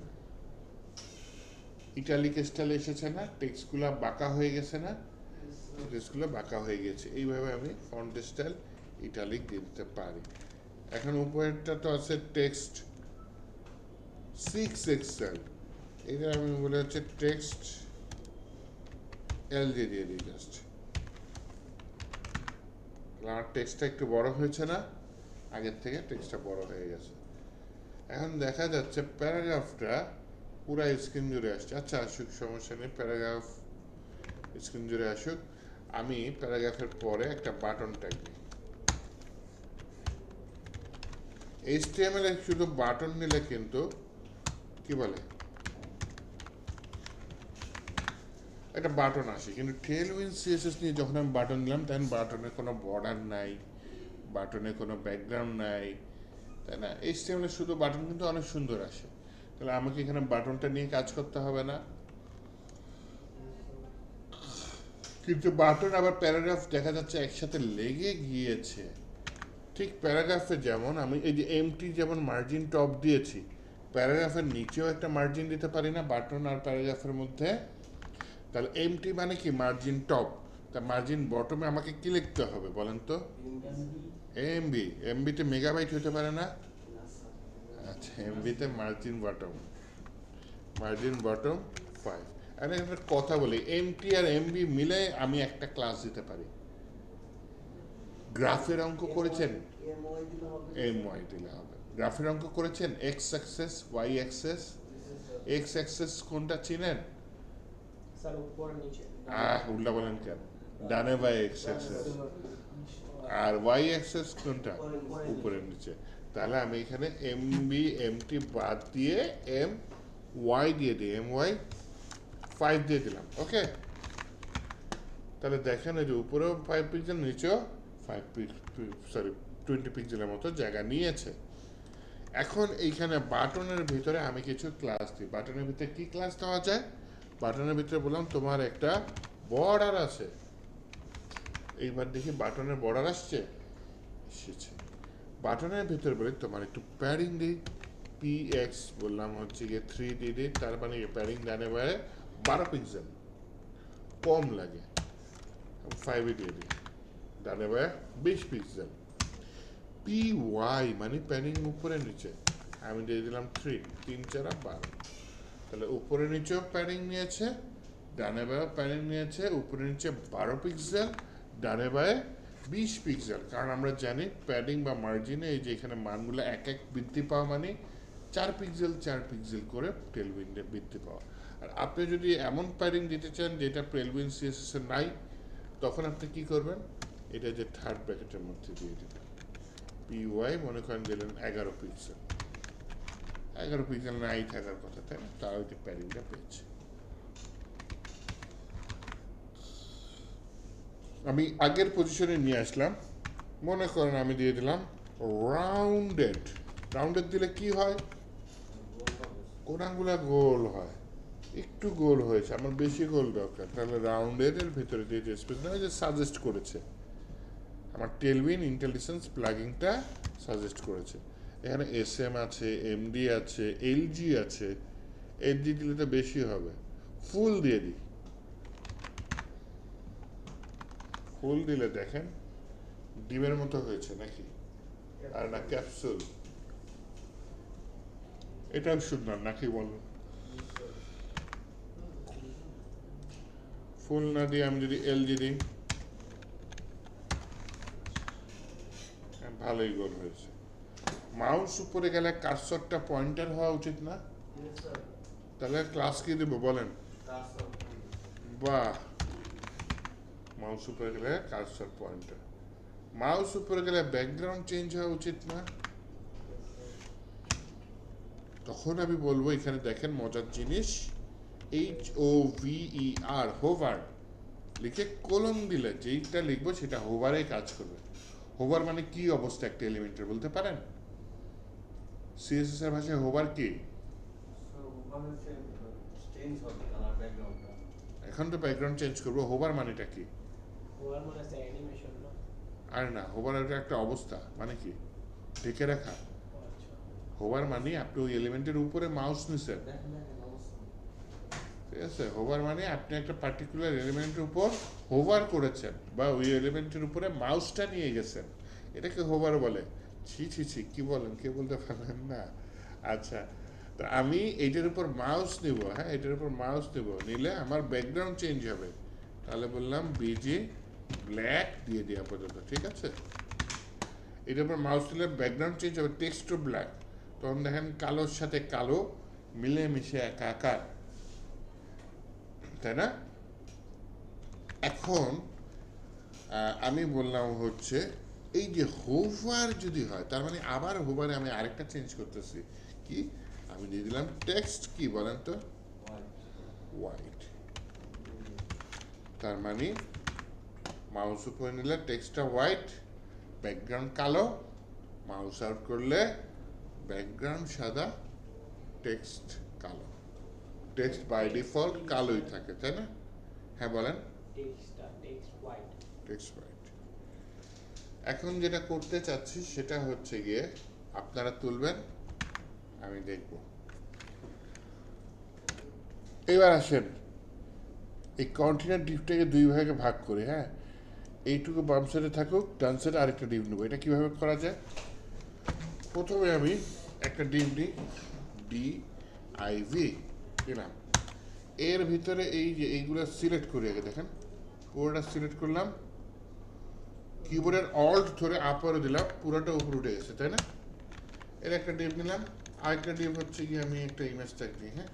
ইটালিক স্টাইল এসেছে না? টেক্সটগুলো বাঁকা হয়ে গেছে না? টেক্সটগুলো বাঁকা হয়ে গেছে। এইভাবে আমি ফন্ট স্টাইল ইটালিক দিয়ে দিতে পারি। এখন উপরেরটা তো আছে টেক্সট 6 এক্সেল, এটা আমি বলে হচ্ছে টেক্সট এল দিয়ে দিই জাস্ট। আমার টেক্সটটা একটু বড় হয়েছে না? আগের থেকে টেক্সটটা বড় হয়ে গেছে। এখন দেখা যাচ্ছে প্যারাগ্রাফটা পুরা স্ক্রিন জুড়ে আসছে। আচ্ছা আসুক, সমস্যা নেই, প্যারাগ্রাফ স্ক্রিন জুড়ে আসুক। আমি প্যারাগ্রাফের পরে একটা বাটন ট্যাগ দিই। HTML এর শুধু বাটন নিলে কিন্তু কি বলে একটা বাটন আসে, কিন্তু টেলভিন সিএসএস নিয়ে যখন আমি বাটন দিলাম তখন বাটনে কোনো বর্ডার নাই, বাটনে কোনো ব্যাকগ্রাউন্ড নাই, তাই না? HTML এর শুধু বাটন কিন্তু অনেক সুন্দর আসে। তাহলে আমাকে এখানে বাটনটা নিয়ে কাজ করতে হবে না। কিন্তু বাটন আবার প্যারাগ্রাফ দেখা যাচ্ছে একসাথে লেগে গিয়েছে। ঠিক প্যারাগ্রাফে যেমন আমি এই যে এমটি যেমন মার্জিন টপ দিয়েছি, প্যারাগ্রাফের নিচেও একটা মার্জিন দিতে পারি না বাটন আর প্যারাগ্রাফের মধ্যে? তাহলে এমটি মানে কি মার্জিন টপ, তা মার্জিন বটমে আমাকে কি লিখতে হবে বলেন তো? এমবি। এমবিতে মেগাবাইট হতে পারে না? আচ্ছা, এমবিতে মার্জিন বটম, মার্জিন বটম 5। আর একটা কথা বলি, এমটি আর এমবি মিলে আমি একটা ক্লাস দিতে পারি। গ্রাফের অঙ্ক করেছেন? এমওয়াই দিলে হবে। গ্রাফের অঙ্ক করেছেন? X axis, Y axis. X axis কোনটা চিনেন? স্যার উপর নিচে। উল্টা বলেন কেন? ডানে বাই এক্স অ্যাক্সেস। আর ওয়াই অ্যাক্সেস কোনটা? উপরের নিচে। তাহলে আমি এখানে এমবি এমটি বাদ দিয়ে এম ওয়াই দিয়ে দিই, এম ওয়াই 5 দিয়ে দিলাম। ওকে, তাহলে দেখেন এই যে উপরেও 5 পিক্সেল, নিচেও 20 পিক্সেলের মতো জায়গা নিয়েছে। এখন এইখানে বাটনের ভিতরে আমি কিছু ক্লাস দিই। বাটনের ভিতরে কি ক্লাস দেওয়া যায়? বাটনের ভিতরে বললাম তোমার একটা বর্ডার আছে। এইবার দেখি বাটনের বর্ডার আসছে, এসেছে। বাটনের ভিতরে বলি তোমার একটু প্যাডিং দিই, PX বললাম হচ্ছে গিয়ে 3 দিয়ে দিই, তার মানে প্যাডিং ডানে বাইরে 12 পিক্সেল, কম লাগে 5 দিয়ে দিই, ডানে বাইরে 20 পিক্সেল। PY মানে প্যাডিং উপরে নিচে, আমি দিয়ে দিলাম 3, 3 4 12। তাহলে উপরে নিচেও প্যাডিং নিয়েছে, ডানে বায়ে প্যাডিং নিয়েছে, উপরে নিচে 12 পিক্সেল, ডানে বায়ে 20 পিক্সেল। কারণ আমরা জানি প্যাডিং বা মার্জিনে এই যে এখানে মানগুলো এক এক বৃদ্ধি পাওয়া মানে 4 পিক্সেল করে টেলউইন্ডে বৃদ্ধি পাওয়া। আর আপনি যদি এমন প্যারিং দিতে চান যেটা টেলউইন্ড সিএসএস এর নাই, তখন আপনি কি করবেন, এটা যে থার্ড ব্র্যাকেটের মধ্যে দিয়ে দেবেন, পিওয়াই মনে করেন দিলেন 11 পিক্সেল। 11 পিক্সেল নাই থাকার কথা, তাই না? তাও যে প্যারিংটা পেয়েছে। আমি আগের পজিশনে নিয়ে আসলাম, মনে করেন আমি দিয়ে দিলাম রাউন্ডেড। রাউন্ডেড দিলে কি হয়, কোনাগুলা গোল হয়, একটু গোল হয়েছে, আমার বেশি গোল দরকার, তাহলে রাউন্ডেড এর ভিতরে দিয়ে যে স্পেস না, যে সাজেস্ট করেছে আমার টেলউইন্ড ইন্টেলিজেন্স প্লাগিংটা সাজেস্ট করেছে। এখানে এসএম আছে, এমডি আছে, এলজি আছে। এলজি দিলে তো বেশি হবে, ফুল দিয়ে দিই। ফুল দিলে দেখেন ডিমের মতো হয়েছে নাকি, আর না ক্যাপসুল? এটাও সুন্দর নাকি বলুন? ফুল না দিয়ে আমি যদি এলজি দিই, ভালোই গোল হয়েছে। মাউস উপরে গেলে কার্সরটা পয়েন্টার হওয়া উচিত না? Yes, sir. তাহলে ক্লাস কি দেবো বলেন? Cursor. বাহ, মাউস উপরে গেলে কার্সর পয়েন্টার। মাউস উপরে গেলে ব্যাকগ্রাউন্ড চেঞ্জ হওয়া উচিত না? তখন আমি বলবো এখানে দেখেন মজার জিনিস, HOVER, হোভার লিখে কোলন দিলে যেইটা লিখবো সেটা হোভারে কাজ করবে। হোভার মানে কি অবস্থা একটা এলিমেন্টের বলতে পারেন? সিএসএস এর ভাষায় হোভার কি? So, one is change of the color background. এখন তো ব্যাকগ্রাউন্ড চেঞ্জ করবো, হোভার মানেটা কি? ওভার মানে আছে অ্যানিমেশন না? আর না, হোভার একটা অবস্থা, মানে কি ঢেকে রাখা। ও আচ্ছা। হোভার মানে আপনি ওই এলিমেন্টের উপরে মাউস নিছেন, ঠিক আছে? হোভার মানে আপনি একটা পার্টিকুলার এলিমেন্টের উপর হোভার করেছেন, বা ওই এলিমেন্টের উপরে মাউসটা নিয়ে গেছেন, এটাকে হোভার বলে। ছি ছি ছি, কি বলেন, কে বলতে পারলেন না? আচ্ছা, তো আমি এইটার উপর মাউস নিব, হ্যাঁ, এটার উপর মাউস নিব, নিলে আমার ব্যাকগ্রাউন্ড চেঞ্জ হবে। তাহলে বললাম বিজি ব্ল্যাক দিয়ে দিই আপাতত, ঠিক আছে? এটার উপর মাউস দিলে ব্যাকগ্রাউন্ড চেঞ্জ হবে, টেক্সট টু ব্ল্যাক। তখন দেখেন কালোর সাথে কালো মিলেমিশে একাকার, তাই না? এখন আমি বললাম হচ্ছে এই যে হোভার যদি হয়, তার মানে আবার হোভারে আমি আরেকটা চেঞ্জ করতেছি, কি আমি দিয়ে দিলাম টেক্সট, কি বলেন তো, হোয়াইট। তার মানে মাউস উপরে নিলে টেক্সটটা হোয়াইট, ব্যাকগ্রাউন্ড কালো, মাউস আউট করলে ব্যাকগ্রাউন্ড সাদা, টেক্সট কালো। টেক্সট বাই ডিফল্ট কালোই থাকে, তাই না? হ্যাঁ বলেন। Text white. Text white. এখন যেটা করতে চাচ্ছি সেটা হচ্ছে গিয়ে আপনারা তুলবেন, আমি দেখব। এবার আসেন এই কন্টিনিউয়াস ডিপটাকে দুই ভাগে ভাগ করে, হ্যাঁ, এইটুকু বাম সাইডে থাকুক, ডান সাইডে আরেকটা ডিপ নেবো। এটা কিভাবে করা যায়? প্রথমে আমি একটা ডিপ নিই, DIV দিলাম, এর ভিতরে এই যে এইগুলো সিলেক্ট করি, আগে দেখেন পুরোটা সিলেক্ট করলাম, কিবোর্ডের অল্ট ধরে আপারও দিলাম, পুরোটা উপরে উঠে গেছে, তাই না? এর একটা ডিপ নিলাম। আরেকটা ডিপ হচ্ছে কি, আমি একটা ইমেজ ট্যাগ দিই, হ্যাঁ,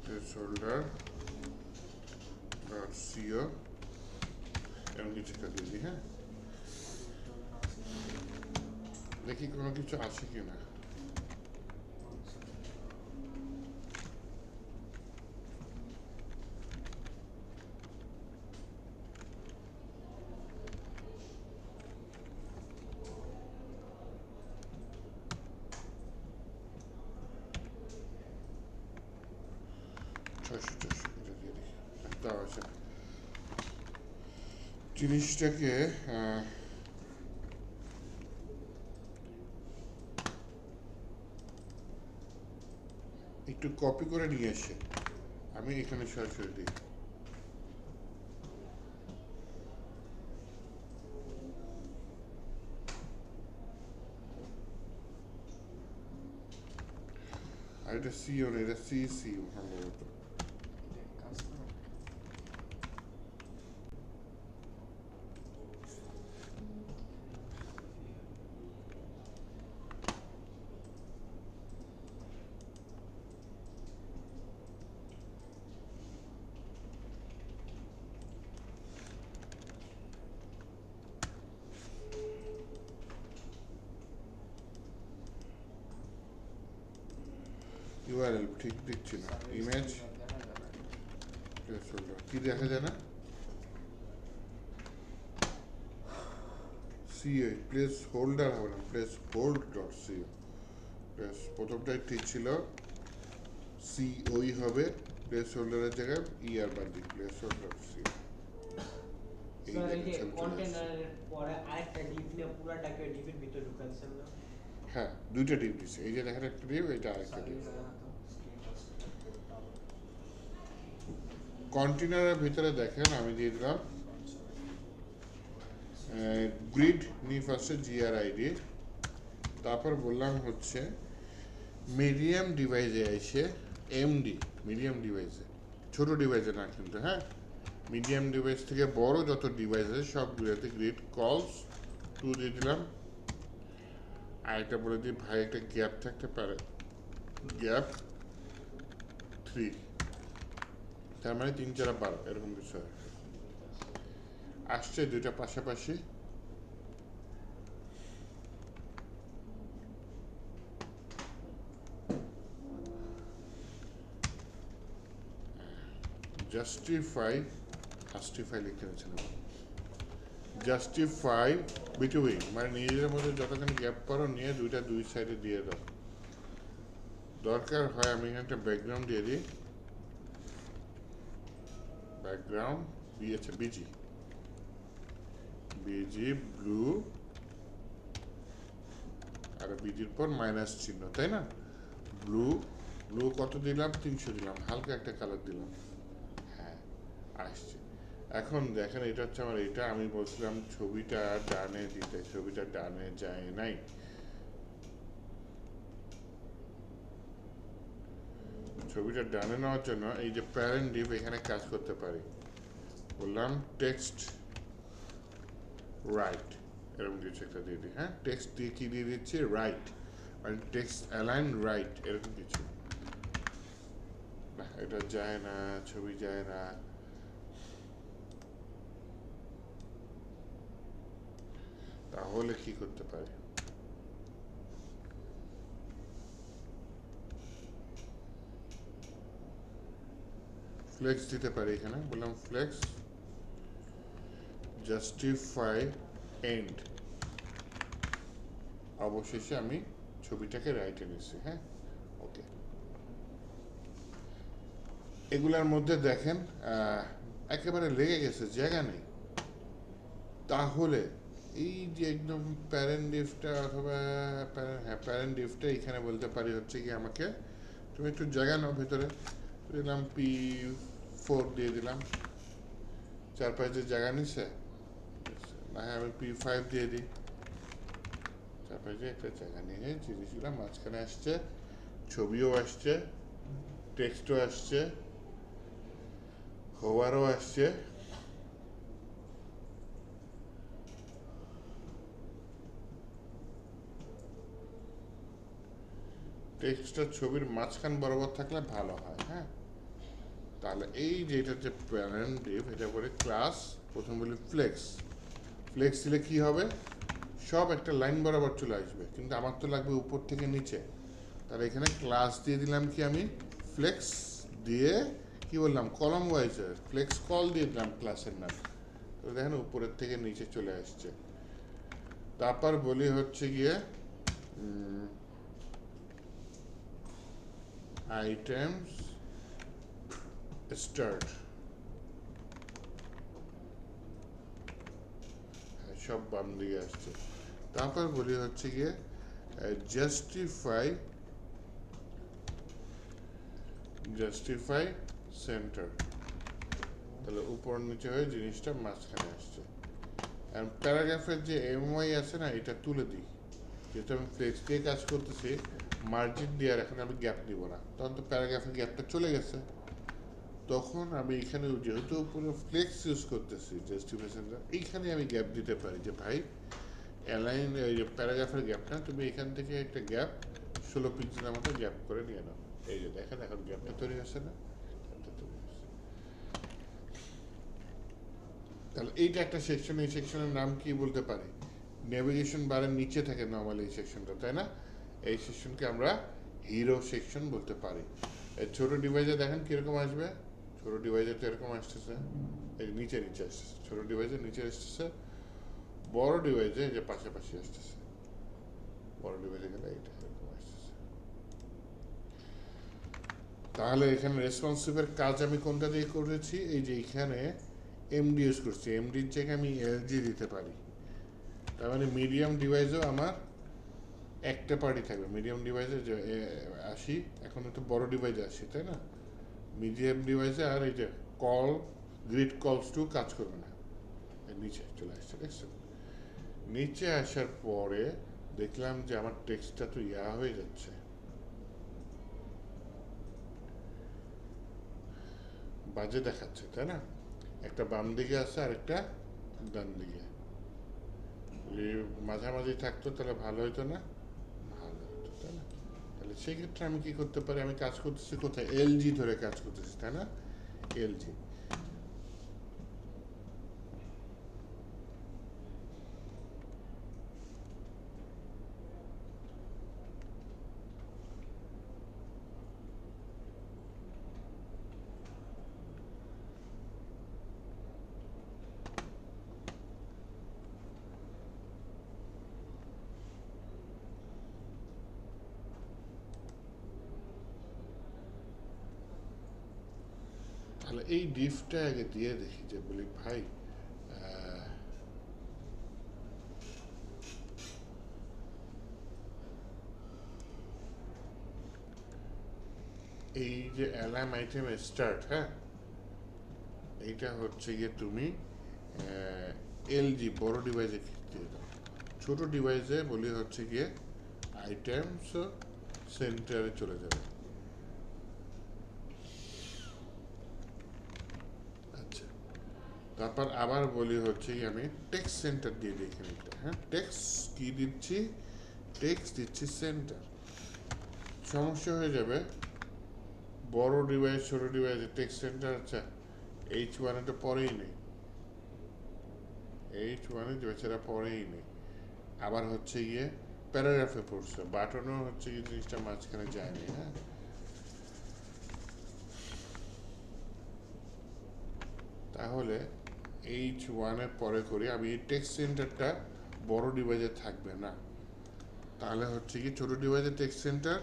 placeholder .co এরকম কিছু একটা দিয়ে দিই, হ্যাঁ, দেখি কোনো কিছু আসে কিনা। জিনিসটাকে একটু কপি করে নিয়ে এসে আমি এখানে সরাসরি দিই। আর এটা সিও না, এটা সিসি সম্ভবত। কাজ করো। ইউআরএল ঠিক দিচ্ছি না, ইমেজ দেখা যাবে। প্লেস হোল্ডার কি দেখা যায় না, সিও প্লেস হোল্ডার হবে না, place hold dot co. Place প্রথমটাই ঠিক ছিল, সিওই হবে, প্লেস হোল্ডারের জায়গায় ইআর বাদ দিই, প্লেস হোল্ডার সিও। স্যার এই যে কন্টেনারের পরে আরেকটা ডিপ নিয়ে পুরাটাকে ডিপের ভিতরে ঢুকাচ্ছেন না? হ্যাঁ, দুইটা ডিপ দিচ্ছে, এই যে দেখেন একটা ডিপ, এটা আরেকটা ডিপ। কন্টেনারের ভিতরে দেখেন আমি দিয়ে দিলাম গ্রিড নিয়ে ফার্স্টে জিআরআইডি, তারপর বললাম হচ্ছে মিডিয়াম ডিভাইসে এসে এমডি, মিডিয়াম ডিভাইসে, ছোট ডিভাইসে না কিন্তু, হ্যাঁ, মিডিয়াম ডিভাইস থেকে বড় যত ডিভাইস আছে সবগুলোতে গ্রিড কলস 2 দিয়ে দিলাম। আর একটা বলে দিই ভাই, একটা গ্যাপ থাকতে পারে, গ্যাপ 3, তার মানে 3 4 12 এরকম কিছু হয়। আসছে দুইটা পাশাপাশি, জাস্টিফাই লিখে নিয়েছিলাম, জাস্টিফাই বিটুইন, মানে নিজেদের মধ্যে যতখানি গ্যাপ পারো নিয়ে দুইটা দুই সাইডে দিয়ে দাও। দরকার হয় আমি এখানে একটা ব্যাকগ্রাউন্ড দিয়ে দিই, ব্যাকগ্রাউন্ড দিয়েছে বিজি, বিজি ব্লু, আর বিজির পর মাইনাস চিহ্ন, তাই না? ব্লু, ব্লু কত দিলাম, 300 দিলাম, হালকা একটা কালার দিলাম, হ্যাঁ আসছে। এখন দেখেন এটা হচ্ছে আমার, এটা আমি বলছিলাম ছবিটা ডানে দিতে, ছবিটা ডানে যায় নাই। ছবিটা ডানে নেওয়ার জন্য এই যে প্যারেন্ট ডিভ এখানে কাজ করতে পারি, বললাম টেক্সট রাইট, এরকম কিছু একটা দিয়ে দিই, হ্যাঁ, টেক্সট দিয়ে কি দিয়ে দিচ্ছি, রাইট, মানে টেক্সট অ্যালাইন রাইট, এরকম কিছু। না এটা যায় না, ছবি যায় না, তাহলে কি করতে পারি, ফ্লেক্স দিতে পারি এখানে, বললাম ফ্লেক্স জাস্টিফাই এন্ড, অবশেষে আমি ছবিটাকে রাইটে নিচ্ছি, হ্যাঁ ওকে। এগুলার মধ্যে দেখেন একেবারে লেগে গেছে, জায়গা নেই, তাহলে এই যে একদম প্যারেন্ট ডিফটা অথবা হ্যাঁ প্যারেন্ট ডিফটা এখানে বলতে পারি হচ্ছে কি আমাকে তুমি একটু জায়গা নাও ভিতরে, দিলাম P4 দিয়ে দিলাম, 4 5 জায়গা নিচ্ছে না, হ্যাঁ আমি P5 দিয়ে দিই, 4 5 একটা জায়গা নিয়ে জিনিসগুলো মাঝখানে আসছে, ছবিও আসছে, টেক্সটও আসছে, হোভারও আসছে, টেক্সটটা ছবির মাঝখান বরাবর থাকলে ভালো হয়, হ্যাঁ। তাহলে এই যে এটা হচ্ছে প্যারেন্ট ডিভ, এটা করে ক্লাস, প্রথম বলি ফ্লেক্স, ফ্লেক্স দিলে কি হবে, সব একটা লাইন বরাবর চলে আসবে, কিন্তু আমার তো লাগবে উপর থেকে নিচে, তাহলে এখানে ক্লাস দিয়ে দিলাম কি আমি, ফ্লেক্স দিয়ে কি বললাম, কলম ওয়াইজের ফ্লেক্স কল দিয়ে দিলাম ক্লাসের নাম, তো দেখেন উপরের থেকে নিচে চলে আসছে। তারপর বলি হচ্ছে গিয়ে আইটেমস স্টার্ট, সব বাম দিকে আসছে। তারপর বলি হচ্ছে গিয়ে জাস্টিফাই সেন্টার, তাহলে উপর নিচে হয়ে জিনিসটা মাঝখানে আসছে। আর প্যারাগ্রাফের যে MY আছে না, এটা তুলে দিই, যেহেতু আমি ফ্লেক্স দিয়ে কাজ করতেছি, মার্জিন দিয়ে আর এখন আমি গ্যাপ নিব না, তখন তো প্যারাগ্রাফের গ্যাপটা চলে গেছে। তখন আমি এখানে যেহেতু পুরো ফ্লেক্স ইউজ করতেছি জাস্টিফিকেশনটা, এইখানে আমি গ্যাপ দিতে পারি যে ভাই অ্যালাইন এই যে প্যারাগ্রাফের গ্যাপটা তুমি এখান থেকে একটা গ্যাপ 16 পিক্সেলের মতো গ্যাপ করে নিয়ে নাও। এই যে দেখেন এখন গ্যাপটা তৈরি হচ্ছে না, গ্যাপটা তৈরি হচ্ছে। তাহলে এইটা একটা সেকশন, এই সেকশনের নাম কি বলতে পারি? নেভিগেশন বারের নিচে থাকে নর্মালি এই সেকশনটা, তাই না? এই সেকশনকে আমরা হিরো সেকশন বলতে পারি। এই ছোট ডিভাইসে দেখেন কিরকম আসবে, ছোট ডিভাইসে তো এরকম আসতেছে, এই নিচে নিচে আসতেছে, ছোট ডিভাইসে নিচে আসতেছে, বড় ডিভাইসে যে পাশাপাশি আসতেছে, বড় ডিভাইসে গেলে এইটা এরকম আসতেছে। তাহলে এখানে রেসপন্সিভের কাজ আমি কোনটা দিয়ে করেছি? এই যে এখানে এমডি ইউজ করছি, এমডির জায়গায় আমি এলজি দিতে পারি। তার মানে মিডিয়াম ডিভাইসেও আমার একটা পার্টি থাকবে। মিডিয়াম ডিভাইসে যে আসি, এখন একটু বড় ডিভাইসে আসি, তাই না? মিডিয়াম ডিভাইসে আর এই যে কল, গ্রিড কলস টু কাজ করবে না, নিচে চলে আসছে, দেখছেন? নিচে আসার পরে দেখলাম যে আমার টেক্সটটা তো হয়ে যাচ্ছে, বাজে দেখাচ্ছে, তাই না? একটা বাম দিকে আছে আর একটা ডান দিকে, মাঝামাঝি থাকতো তাহলে ভালো হতো না? ভালো হতো, তাই না? তাহলে সেক্ষেত্রে আমি কি করতে পারি? আমি কাজ করতেছি কোথায়? এলজি ধরে কাজ করতেছি, তাই না? এলজি। তাহলে এই ডিফটা আগে দিয়ে দেখি, যে বলি ভাই এই যে অ্যালার্ম আইটেম স্টার্ট, হ্যাঁ, এইটা হচ্ছে গিয়ে তুমি এলজি বড় ডিভাইসে দিয়ে দাও, ছোট ডিভাইসে বলি হচ্ছে গিয়ে আইটেমস সেন্টারে চলে যাবে। আচ্ছা, তারপর আবার বলি হচ্ছে কি আমি টেক্সট সেন্টার দিয়ে দিই এখানে, হ্যাঁ, টেক্সট কি দিচ্ছি? টেক্সট দিচ্ছি সেন্টার। সমস্যা হয়ে যাবে, বড় ডিভাইস ছোট ডিভাইসে টেক্সট সেন্টার, আচ্ছা H1 তো পরেই নেই, H1 বেচারা পরেই নেই। আবার হচ্ছে গিয়ে প্যারাগ্রাফে পড়ছে, বাটনও হচ্ছে গিয়ে জিনিসটা মাঝখানে যায়নি, হ্যাঁ। তাহলে H1 এর পরে করি আমি, এই টেক্সট সেন্টারটা বড় ডিভাইসে থাকবে না, তাহলে হচ্ছে কি ছোট ডিভাইসে টেক্সট সেন্টার,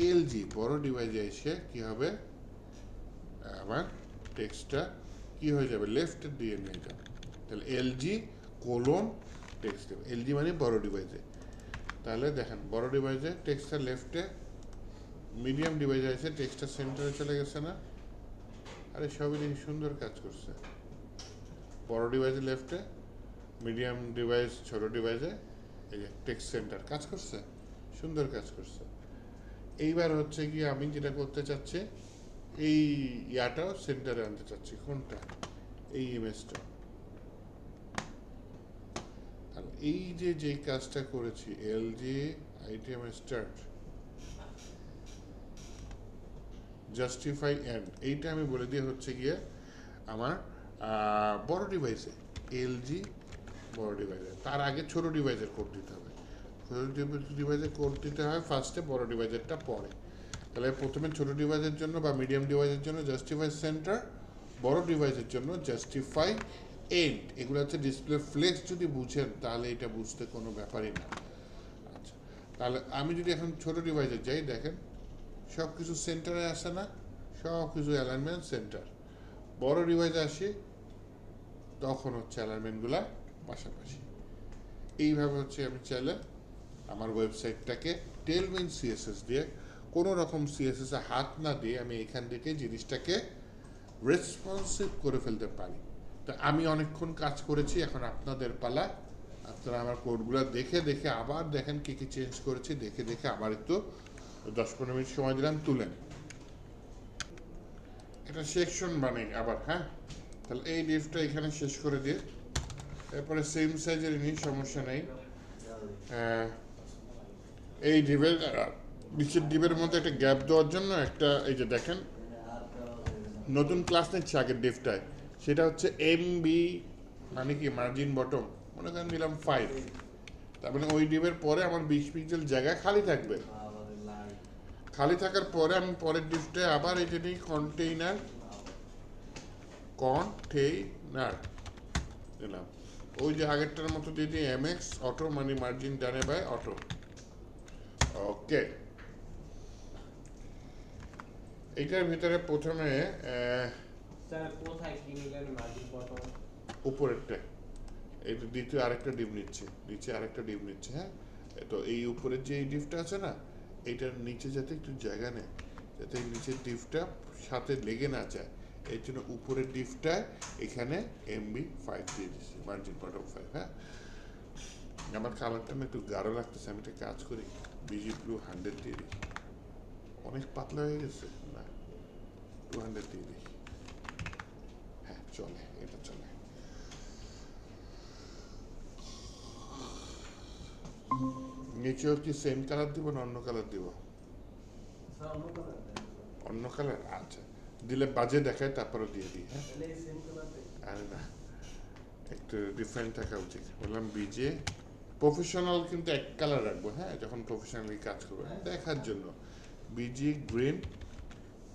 এলজি বড় ডিভাইসে এসে কি হবে, আমার টেক্সটটা কি হয়ে যাবে, লেফট দিয়ে নিয়ে যাবে। তাহলে এলজি কোলন টেক্সট, এলজি মানে বড় ডিভাইসে। তাহলে দেখেন বড় ডিভাইসে টেক্সটটা লেফটে, মিডিয়াম ডিভাইসে এসে টেক্সটটা সেন্টারে চলে গেছে না? আরে সবই দেখি সুন্দর কাজ করছে। বড় ডিভাইসে লেফটে, মিডিয়াম ডিভাইস ছোট ডিভাইসে, এই যে টেক্সট সেন্টার কাজ করছে, সুন্দর কাজ করছে। এইবার হচ্ছে কি আমি যেটা করতে চাচ্ছি, এই ইয়াটাও সেন্টারে আনতে চাচ্ছি, কোনটা? এই ইমেজটা। আর এই যে যে কাজটা করেছি এলজি আইটেম স্টার্ট জাস্টিফাই এন্ড, এইটা আমি বলে দিয়ে হচ্ছে গিয়ে আমার বড় ডিভাইসে এলজি বড় ডিভাইসে, তার আগে ছোট ডিভাইসের কোড দিতে হবে, ছোট ডিভাইসের কোড দিতে হয় ফার্স্টে, বড় ডিভাইসেরটা পরে। তাহলে প্রথমে ছোট ডিভাইসের জন্য বা মিডিয়াম ডিভাইসের জন্য জাস্টিফাই সেন্টার, বড় ডিভাইসের জন্য জাস্টিফাই এন্ড। এগুলো হচ্ছে ডিসপ্লে ফ্লেক্স, যদি বুঝেন তাহলে এটা বুঝতে কোনো ব্যাপারই না। আচ্ছা, তাহলে আমি যদি এখন ছোট ডিভাইসে যাই, দেখেন সব কিছু সেন্টারে আসে না, সব কিছু অ্যালাইনমেন্ট সেন্টার। বড় ডিভাইসে আসি, তখন হচ্ছে অ্যালাইনমেন্টগুলো পাশাপাশি। এইভাবে হচ্ছে আমি চাইলে আমার ওয়েবসাইটটাকে টেলমেন্ট সিএসএস দিয়ে, কোনো রকম সিএসএস এ হাত না দিয়ে আমি এখান থেকে জিনিসটাকে রেসপন্সিভ করে ফেলতে পারি। তা আমি অনেকক্ষণ কাজ করেছি, এখন আপনাদের পালা। আপনারা আমার কোডগুলো দেখে দেখে আবার দেখেন কী কী চেঞ্জ করেছি, দেখে দেখে আবার একটু 10-15 মিনিট সময় দিলাম, তুলেন। এটা সেকশন বানাই আবার, হ্যাঁ। তাহলে এই ডিভটা এখানে শেষ করে দিয়ে এরপরে সেম সাইজের নিই, সমস্যা নেই। এই ডিভের নিচের ডিভের মধ্যে একটা গ্যাপ দেওয়ার জন্য একটা, এই যে দেখেন নতুন ক্লাস নিচ্ছে আগের ডিভটায়, সেটা হচ্ছে এমবি, মানে কি মার্জিন বটম, মনে করেন দিলাম 5। তার মানে ওই ডিভের পরে আমার 20 পিক্সেল জায়গা খালি থাকবে। খালি থাকার পরে আমি পরের ডিভটায় আবার এটা নিই কন্টেইনার দিলাম, ওই যে আগেরটার মতো দিয়ে দিই এমএক্স অটো, মানে মার্জিন ডানে বাই অটো। ওকে, এইটার ভিতরে প্রথমে স্যার কোথায় কি নিলেন মার্জিন বটম? উপরেরটা, এই যে দ্বিতীয় আরেকটা ডিপ নিচ্ছে, নিচে আরেকটা ডিপ নিচ্ছে, হ্যাঁ। তো এই উপরের যে এই ডিপটা আছে না, এইটার নিচে যাতে একটু জায়গা নেয়, যাতে এই নিচের ডিপটা সাথে লেগে না যায়, এই জন্য উপরের ডিপটা এখানে MB5 দিয়ে দিচ্ছি, মার্জিন বটম 5, হ্যাঁ। আমার কালারটা না একটু গাঢ় লাগতেছে, আমি একটা কাজ করি, বিজি ব্লু 100 দিয়ে দিই। অনেক পাতলা হয়ে গেছে না, 200 দিয়ে দিই, হ্যাঁ চলে, এটা চলে। নিচেও কি সেম কালার দিব না অন্য কালার দিব? স্যার অন্য কালার দেন। অন্য কালার, আচ্ছা দিলে বাজে দেখায়, তারপরে দিয়ে দিই, হ্যাঁ। তাহলে এই সেম কালার দেন। আরে না, একটু ডিফারেন্ট থাকা উচিত। বললাম বিজে প্রফেশনাল, কিন্তু এক কালার রাখবো, হ্যাঁ, যখন প্রফেশনালি কাজ করবো, হ্যাঁ, দেখার জন্য। বিজি গ্রিন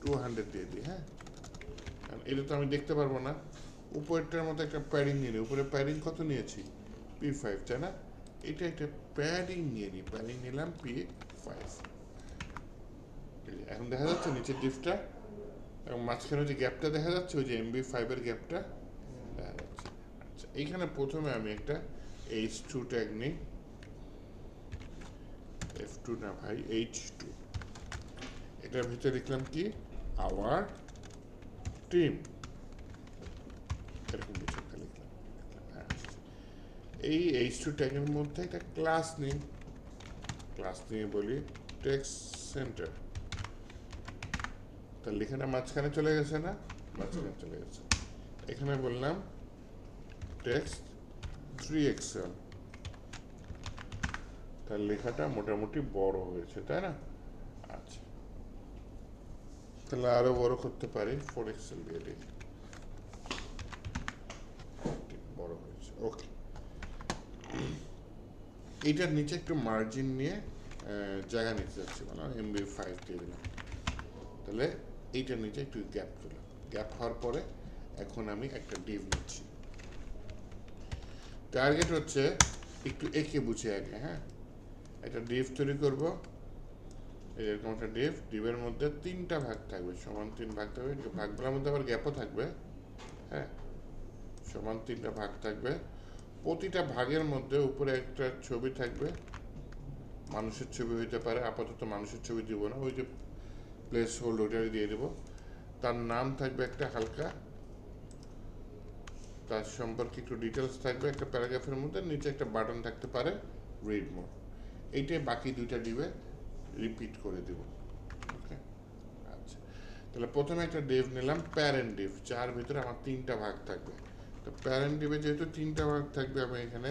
200 দিয়ে দিই, হ্যাঁ। কারণ এটা তো আমি দেখতে পারবো না। উপরেরটার মতো একটা প্যাডিং নিয়ে নিই, উপরে প্যাডিং কত নিয়েছি? P5, তাই না? এটা একটা প্যাডিং নিয়ে নিই, প্যাডিং নিলাম P5। এখন দেখা যাচ্ছে নিচের ডিপটা এবং মাঝখানে যে গ্যাপটা দেখা যাচ্ছে, ওই যে MB5 এর গ্যাপটা দেখা যাচ্ছে। আচ্ছা, এইখানে প্রথমে আমি একটা H2 ট্যাগ নিই, F2 না ভাই, H2। এটার ভিতরে লিখলাম কি, আওয়ার টিম, এরকম কিছু একটা লিখলাম। হ্যাঁ, এই H2 ট্যাগের মধ্যে একটা ক্লাস নিই, ক্লাস নিয়ে বলি টেক্সট সেন্টার। তার লেখাটা মাঝখানে চলে গেছে না, মাঝখানে চলে গেছে। এখানে বললাম টেক্সট 3XL, তার লেখাটা মোটামুটি বড় হয়েছে, তাই না? আচ্ছা, তাহলে আরো বড় করতে পারি, 4XL দিয়ে দিই, বড় হয়েছে। ওকে, এইটার নিচে একটু মার্জিন নিয়ে জায়গা নিতে যাচ্ছি, মানে MB5 দিয়ে দিলাম। তাহলে এইটার নিচে একটু গ্যাপ দিলাম, গ্যাপ হওয়ার পরে এখন আমি একটা ডিভ নিচ্ছি। টার্গেট হচ্ছে একটু এঁকে বুঝে আগে, হ্যাঁ। একটা ডিভ তৈরি করব, এরকম একটা ডিভের মধ্যে 3টা ভাগ থাকবে, সমান 3 ভাগ থাকবে, ভাগগুলোর মধ্যে আবার গ্যাপও থাকবে, হ্যাঁ। সমান 3টা ভাগ থাকবে, প্রতিটা ভাগের মধ্যে উপরে একটা ছবি থাকবে, মানুষের ছবি হইতে পারে, আপাতত মানুষের ছবি দিব না, ওই যে প্লেস হোল্ড ওইটাই দিয়ে দেবো। তার নাম থাকবে একটা হালকা, তার সম্পর্কে একটু ডিটেলস থাকবে একটা প্যারাগ্রাফের মধ্যে, নিচে একটা বাটন থাকতে পারে রিড মোর। এইটাই বাকি 2টা ডিভে রিপিট করে দেব। ওকে, আচ্ছা, তাহলে প্রথমে একটা ডিভ নিলাম প্যারেন্ট ডিভ, যার ভিতরে আমার 3টা ভাগ থাকবে। তো প্যারেন্ট ডিভে যেহেতু 3টা ভাগ থাকবে, আমি এখানে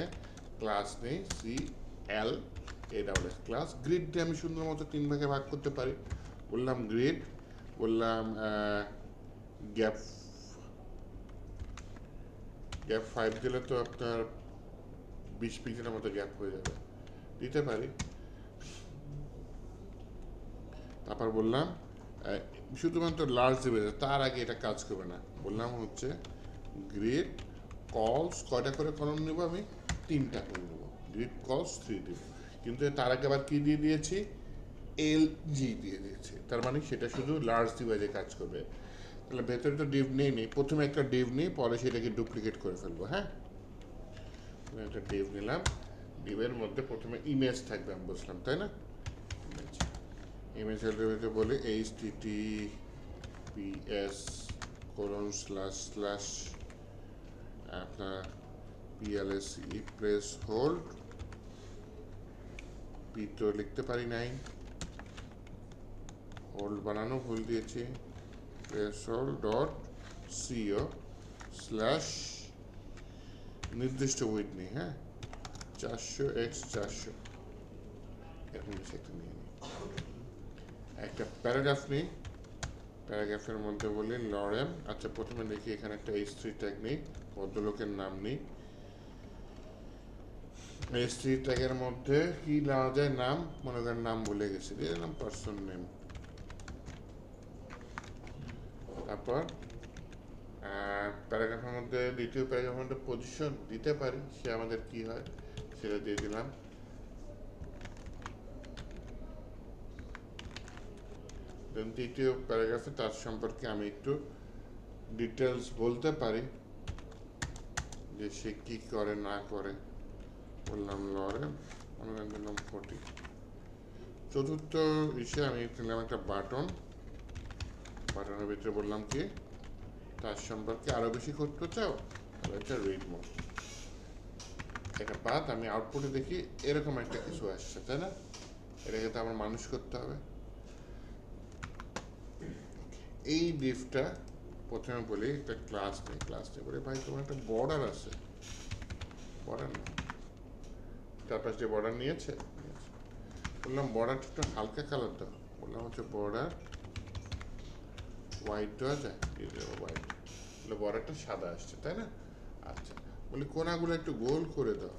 ক্লাস নেই CLASS ক্লাস। গ্রিড দিয়ে আমি সুন্দর মতো 3 ভাগে ভাগ করতে পারি। বললাম গ্রিড, বললাম গ্যাপ 5 দিলে তো আপনার 20 পিক্সেলের মতো গ্যাপ হয়ে যাবে, দিতে পারি। তারপর বললাম শুধুমাত্র লার্জ দেবে, তার আগে এটা কাজ করবে না। বললাম হচ্ছে গ্রিড কলস, কয়টা করে কলম নেব আমি? 3টা করে নেব, গ্রিড কলস 3 দেব। কিন্তু তার আগে আবার কি দিয়ে দিয়েছি? LG দিয়ে দিয়েছি, তার মানে সেটা শুধু লার্জ ডিভাইসে কাজ করবে। তাহলে ভেতরে তো ডিভ নেই, প্রথমে একটা ডিভ নিই, পরে সেটাকে ডুপ্লিকেট করে ফেলবো, হ্যাঁ। একটা ডিভ নিলাম, ডিভের মধ্যে প্রথমে ইমেজ থাকবে, আমি বুঝলাম, তাই না? ইমেজের ভিতরে বলি https:// আপনার PLSE প্লেস হোল্ড, পি তো লিখতে পারি নাই, হোল্ড বানানো ভুল দিয়েছি, place hold dot co slash নির্দিষ্ট উইথ নেই, হ্যাঁ 400x400 এরকম কিছু একটা নিয়ে নিই। একটা প্যারাগ্রাফ নিই, প্যারাগ্রাফের মধ্যে বলি লরেম। আচ্ছা প্রথমে দেখি এখানে একটা H3 ট্যাগ নেই, ভদ্রলোকের নাম নেই। H3 ট্যাগের মধ্যে কি নেওয়া যায়, নাম, মনে করেন নাম ভুলে গেছি, দিয়ে দিলাম পার্সন নেম। তারপর প্যারাগ্রাফের মধ্যে দ্বিতীয় প্যারাগ্রাফের মধ্যে পজিশন দিতে পারি, সে আমাদের কি হয় সেটা দিয়ে দিলাম। দেন তৃতীয় প্যারাগ্রাফে তার সম্পর্কে আমি একটু ডিটেলস বলতে পারি, যে সে কি করে না করে, বললাম লরেন, অনুদান দিলাম 40। চতুর্থ বিষয়ে আমি দিলাম একটা বাটন, বাটনের ভিতরে বললাম কি তার সম্পর্কে আরো বেশি করতে চাও, তাহলে একটা রিড মোড। একটা বাদ আমি আউটপুটে দেখি এরকম একটা কিছু আসছে, তাই না? এটাকে তো আমার মানুষ করতে হবে। এই ডিফটা প্রথমে বলি একটা ক্লাস নেই, ক্লাস নেই বলে ভাই তোমার একটা বর্ডার আছে, বর্ডার না, চারপাশ যে বর্ডার নিয়েছে, বললাম বর্ডারটা একটু হালকা কালার দাও, বললাম হচ্ছে বর্ডার হোয়াইট দেওয়া যায়, দিয়ে দেবো হোয়াইট, বলে বর্ডারটা সাদা আসছে, তাই না? আচ্ছা বলি কোনাগুলো একটু গোল করে দাও,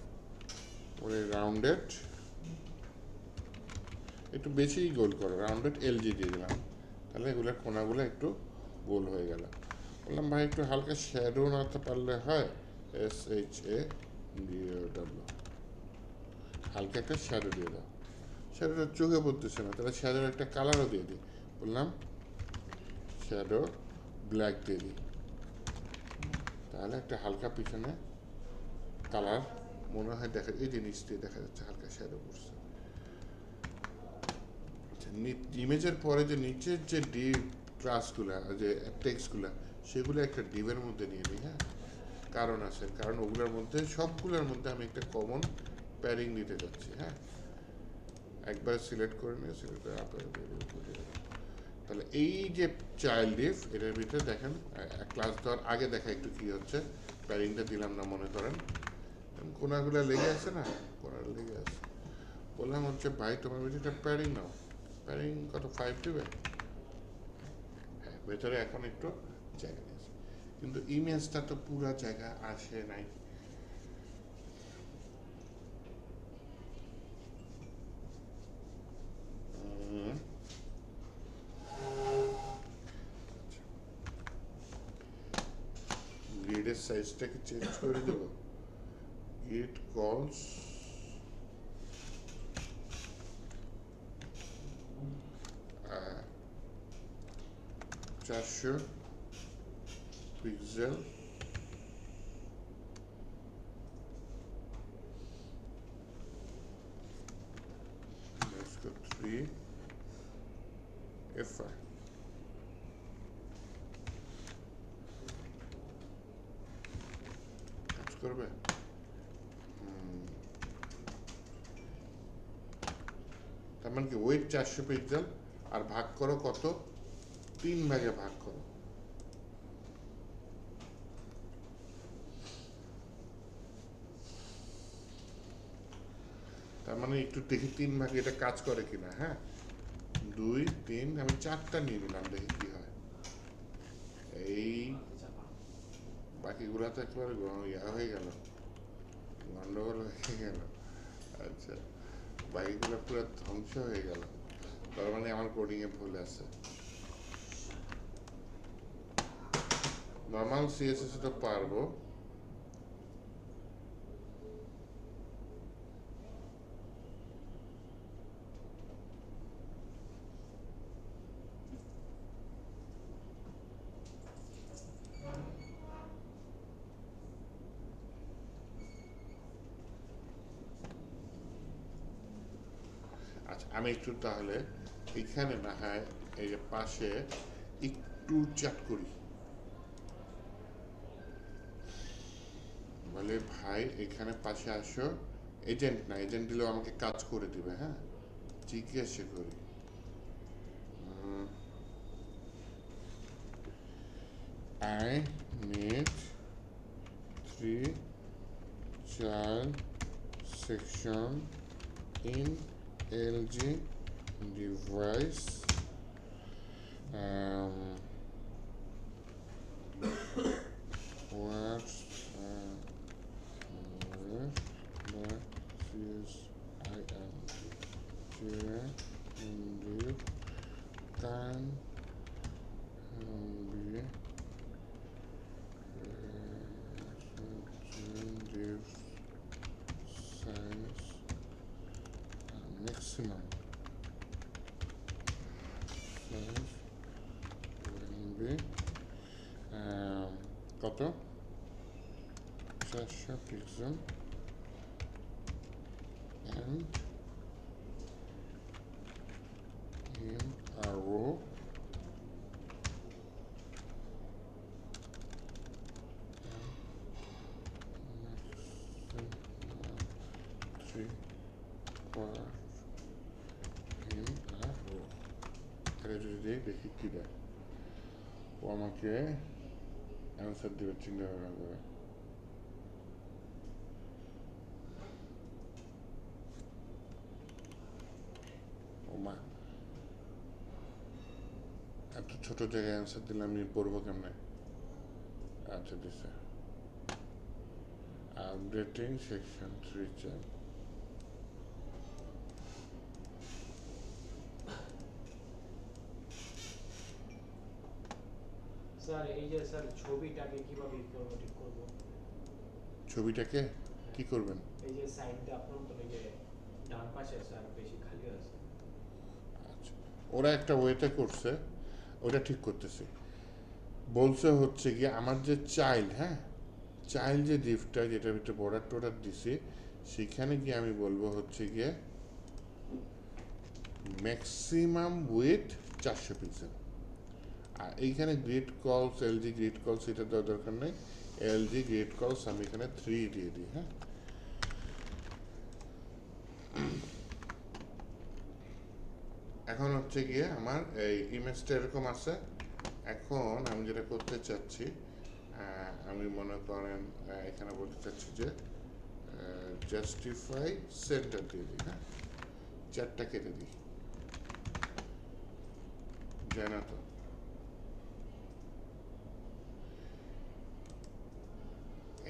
বলে রাউন্ডেড, একটু বেশিই গোল করো, রাউন্ডেড এলজি দিয়ে দিলাম, তাহলে এগুলোর কোনাগুলো একটু গোল হয়ে গেল। বললাম ভাই একটু হালকা শ্যাডো নাতে পারলে হয়, SHADOW, হালকা একটা শ্যাডো দিয়ে দাও, শ্যাডোটা চোখে পড়তেছে না, তাহলে শ্যাডোর একটা কালারও দিয়ে দিই, বললাম শ্যাডো ব্ল্যাক দিয়ে দিই, তাহলে একটা হালকা পিছনে কালার মনে হয় দেখা, এই জিনিস দিয়ে দেখা যাচ্ছে হালকা শ্যাডো পড়ছে। ইমেজের পরে যে নিচের যে ডিভ ক্লাসগুলা, যে টেক্সটগুলা, সেগুলো একটা ডিভের মধ্যে নিয়ে নিই, হ্যাঁ কারণ আছে, কারণ ওগুলোর মধ্যে সবগুলোর মধ্যে আমি একটা কমন প্যারিং দিতে যাচ্ছি, হ্যাঁ একবার সিলেক্ট করে নিয়ে সিলেক্ট করে আপনার তাহলে এই যে চাইল্ড ডিভ, এটার ভিতরে দেখেন ক্লাস দেওয়ার আগে দেখা একটু কি হচ্ছে, প্যারিংটা দিলাম না মনে করেন, কোনাগুলো লেগে আছে না, কোনার লেগে আছে, বললাম হচ্ছে ভাই তোমার ভিতরে প্যারিং নাও, প্যারিং কত 5 দিবে, হ্যাঁ ভেতরে এখন একটু জায়গা নিয়েছে, কিন্তু ইমেজটা তো পুরো জায়গা আসে নাই। গ্রিডের সাইজটাকে চেঞ্জ করে দেব, গ্রিড কলস 400 পিক্সেল, let's go 3 FI, কাজ করবে। তার মানে কি ওয়েট 400 পিক্সেল, আর ভাগ করো কত, 3 ভাগে ভাগ করো, তার মানে একটু দেখি 3 ভাগে এটা কাজ করে কিনা, হ্যাঁ 2 3 আমি 4টা নিয়ে নিলাম, দেখি কি হয়। এই বাকিগুলা তো একেবারে ইয়া হয়ে গেল, গন্ডগোল হয়ে গেল। আচ্ছা বাকিগুলো পুরো ধ্বংস হয়ে গেল, তার মানে আমার কোডিং এ ভুল আছে। নর্মাল সিএসএস তো পারবো, আচ্ছা আমি একটু তাহলে এখানে না হয় এই যে পাশে একটু চ্যাট করি, বলে ভাই এখানে পাশে আসো, এজেন্ট না, এজেন্ট দিলেও আমাকে কাজ করে দিবে, হ্যাঁ জিজ্ঞাসা করি I need 3 child section in LG device what the CSIN indeed can be give size maximum size will be কত 400 pixel and in a row three part in a row তাহলে যদি দেখি কি দেয় ও আমাকে অ্যান্সার দেবে চিন্তা ভাবনা করে ও মা এত ছোট জায়গায় অ্যান্সার দিলে আমি পড়বো কেমনে আচ্ছা দিছে আপডেটিং সেকশন 3 চার স্যার এই যে স্যার ছবিটাকে কিভাবে ঠিক করব ছবিটাকে কি করবেন এই যে সাইডটা আপনার তো এই যে ডান পাশে স্যার বেশি খালি আছে আচ্ছা ওরা একটা ওয়েতে করছে ওটা ঠিক করতেছে বলছে হচ্ছে গিয়ে আমার যে চাইল্ড হ্যাঁ চাইল্ড যে ডিফটা যেটার ভিতরে বর্ডার টোডার দিছে সেখানে গিয়ে আমি বলবো হচ্ছে গিয়ে ম্যাক্সিমাম উইথ 400 পিক্সেল আর এইখানে গ্রিড কলস এলজি গ্রিড কলস এটা দেওয়ার দরকার নেই এলজি গ্রিড কলস আমি এখানে 3 দিয়ে দিই হ্যাঁ এখন হচ্ছে গিয়ে আমার এই ইমেজটা এরকম আছে এখন আমি যেটা করতে চাচ্ছি আমি মনে করেন এখানে বলতে চাচ্ছি যে জাস্টিফাই সেন্টার দিয়ে দিই হ্যাঁ 4টা কেটে দিই যায় না তো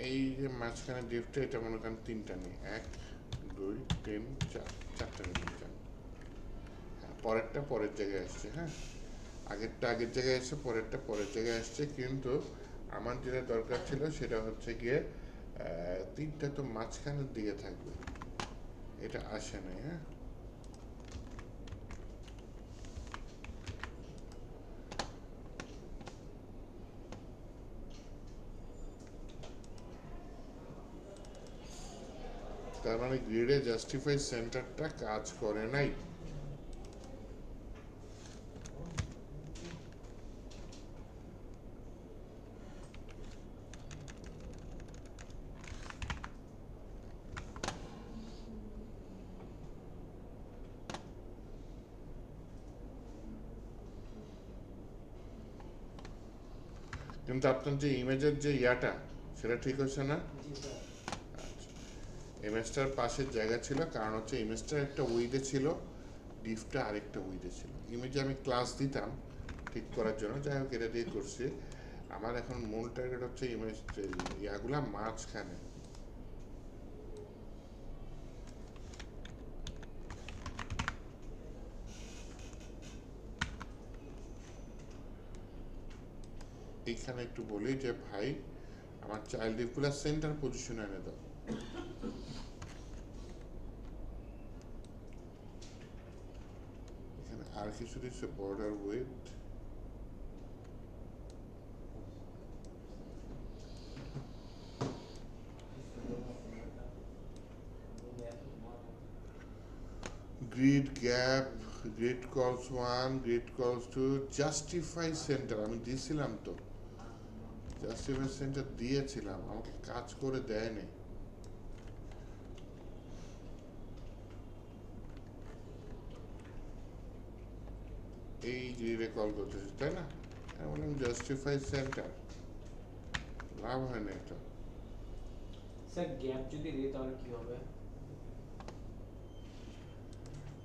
এই যে মাঝখানে ডিফটা এটা মনে করেন 3টা নেই 1 2 3 4 4টা নেই পরেরটা পরের জায়গায় আসছে হ্যাঁ আগেরটা আগের জায়গায় আসছে পরেরটা পরের জায়গায় আসছে কিন্তু আমার যেটা দরকার ছিল সেটা হচ্ছে গিয়ে 3টা তো মাঝখানের দিকে থাকবে এটা আসে নাই হ্যাঁ তার মানে গ্রিডে জাস্টিফাই সেন্টারটা কাজ করে নাই কিন্তু আপনার যে ইমেজের যে ইয়াটা সেটা ঠিক হচ্ছে না জি স্যার ইমেজটার পাশের জায়গা ছিল কারণ হচ্ছে ইমেজটার একটা উইডে ছিল ডিফটা আরেকটা উইডে ছিল ইমেজে আমি ক্লাস দিতাম ঠিক করার জন্য যাই হোক এটা দিয়ে করছি আমার এখন মূল টার্গেট হচ্ছে ইমেজ ইয়াগুলা মাঝখানে এইখানে একটু বলি যে ভাই আমার চাইল্ড ডিফগুলা সেন্টার পজিশনে এনে দাও এখানে আর কিছু দিচ্ছে border with grid gap grid cols 1 grid কলস 2 জাস্টিফাই সেন্টার আমি দিয়েছিলাম তো জাস্টিফাই সেন্টার দিয়েছিলাম আমাকে কাজ করে দেয়নি এই গ্রিডে কল করতেছি তাই না আমি বললাম জাস্টিফাই সেন্টার লাভ হয় না এটা। স্যার গ্যাপ যদি দিই তাহলে কি হবে?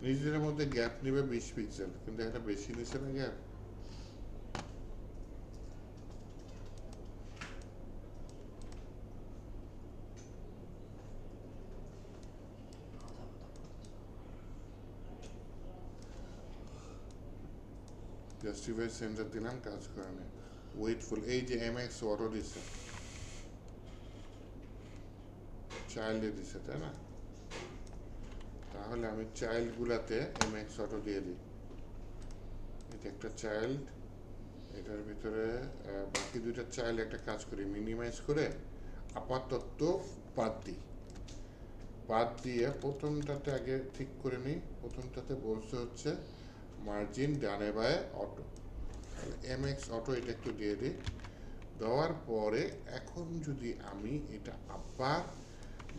নিজেদের মধ্যে গ্যাপ নেবে 20 পিক্সেল, কিন্তু এটা বেশি নিচ্ছে না গ্যাপ। জাস্টিফাই সেন্টার দিলাম, কাজ করে না। ওয়েটফুল, এই যে MX অটো দিছে, চাইল্ডে দিছে তাই না? তাহলে আমি চাইল্ড গুলাতে MX অটো দিয়ে দিই। এটা একটা চাইল্ড, এটার ভিতরে বাকি দুইটা চাইল্ড একটা কাজ করি, মিনিমাইজ করে আপাতত বাদ দিই। বাদ দিয়ে প্রথমটাতে আগে ঠিক করে নিই। প্রথমটাতে বলছে হচ্ছে মার্জিন ডানে বায়ে অটো, তাহলে MX অটো এটা একটু দিয়ে দিই। দেওয়ার পরে এখন যদি আমি এটা আবার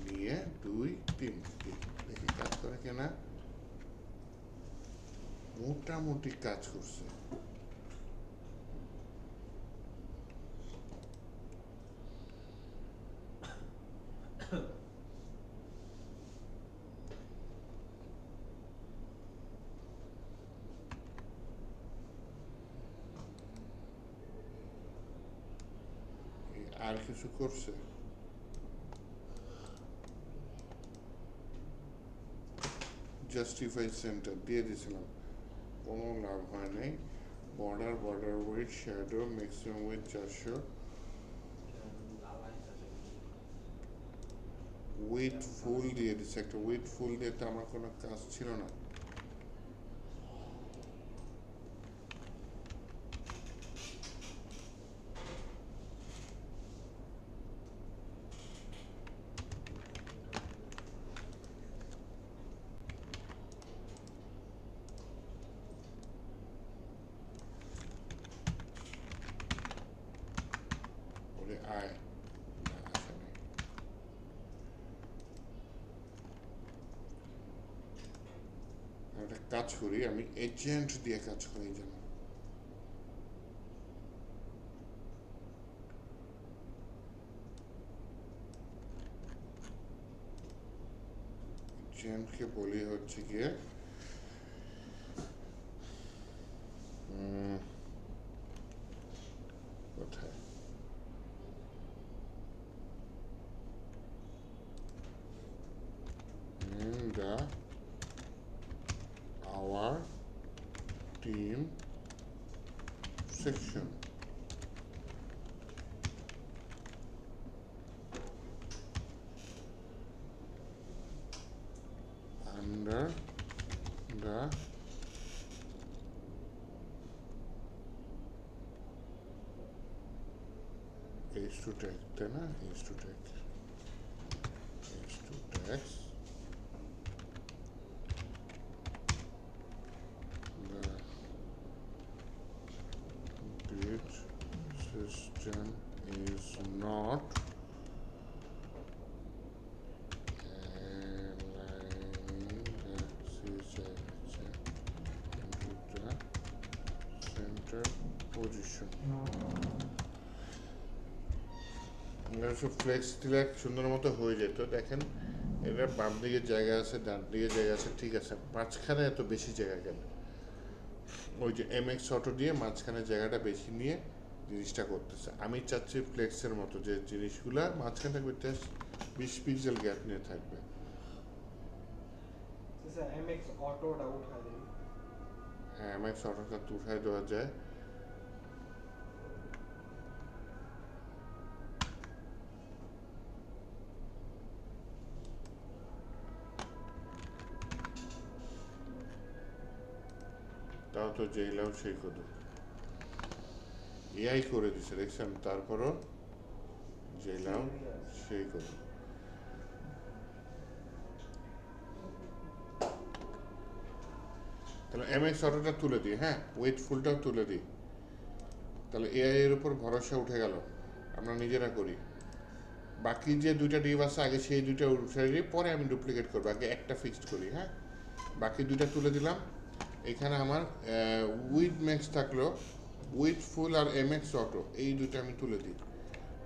নিয়ে 2 3 দিই, দেখি কাজ করে কিনা। মোটামুটি কাজ করছে। আর কিছু করছে? জাস্টিফাই সেন্টার দিয়ে দিয়েছিলাম, কোনো লাভ হয় নাই। Border weight shadow maximum weight 400। Weight full দিয়ে দিচ্ছে একটা, ওয়েট ফুল দিয়ে তো আমার কোনো কাজ ছিল না। ওরে আয়, না আসে নাই। একটা কাজ করি, আমি এজেন্ট দিয়ে কাজ করি যেন। এজেন্টকে বলি হচ্ছে গিয়ে কোথায়, the our team section, under the H2 tag, তাই না? H2 tag, H2 tags, the grid system is not aligning the CHI into the center position. সব ফ্লেক্স দিলে সুন্দর মতো হয়ে যেত। দেখেন এটা বাম দিকে জায়গা আছে, ডান দিকে জায়গা আছে, ঠিক আছে, মাঝখানে এত বেশি জায়গা কেন? ওই যে MX অটো দিয়ে মাঝখানে জায়গাটা বেশি নিয়ে জিনিসটা করতেছে। আমি চাচ্ছি ফ্লেক্সের মতো যে জিনিসগুলা মাঝখানে থাকবে 20 পিক্সেল গ্যাপ নিয়ে থাকবে। স্যার MX অটোটা উঠায় দিন। হ্যাঁ, MX অটোটা তো উঠায় দেওয়া যায়। তাও তো জেলাও সেই কদু এআই করে দিছে দেখছেন, তারপরও জেলাও সেই কদু। তাহলে MX অটোটা তুলে দিই, হ্যাঁ, ওয়েট ফুলটাও তুলে দিই। তাহলে এআই এর উপর ভরসা উঠে গেল, আমরা নিজেরা করি। বাকি যে দুইটা ডিপ আছে আগে সেই দুইটা উঠে দিই, পরে আমি ডুপ্লিকেট করবো, আগে একটা ফিক্সড করি। হ্যাঁ, বাকি দুইটা তুলে দিলাম। এখানে আমার উইথ ম্যাক্স থাকলো, উইথ ফুল আর MX অটো, এই দুইটা আমি তুলে দিই।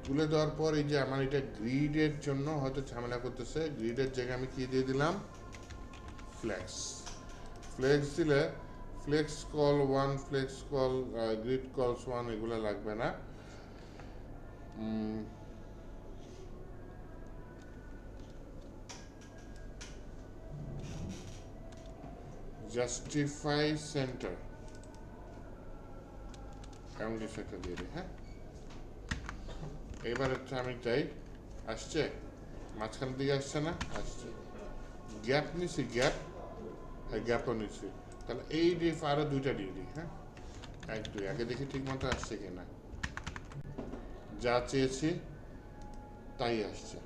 তুলে দেওয়ার পর এই যে আমার এটা গ্রিডের জন্য হয়তো ঝামেলা করতেছে, গ্রিডের জায়গায় আমি কি দিয়ে দিলাম, ফ্লেক্স। ফ্লেক্স দিলে flex col 1, flex col grid cols 1 এগুলো লাগবে না। জাস্টিফাই সেন্টার এমন কিছু একটা দিয়ে দিই। হ্যাঁ, এবার হচ্ছে আমি চাই, আসছে মাঝখান দিকে, আসছে না, আসছে। গ্যাপ নিছি, গ্যাপ, হ্যাঁ গ্যাপও নিছি। তাহলে এই ডিফ আরো দুইটা দিয়ে দিই। হ্যাঁ, 1 2 আগে দেখি ঠিক মতো আসছে কিনা, যা চেয়েছি তাই আসছে।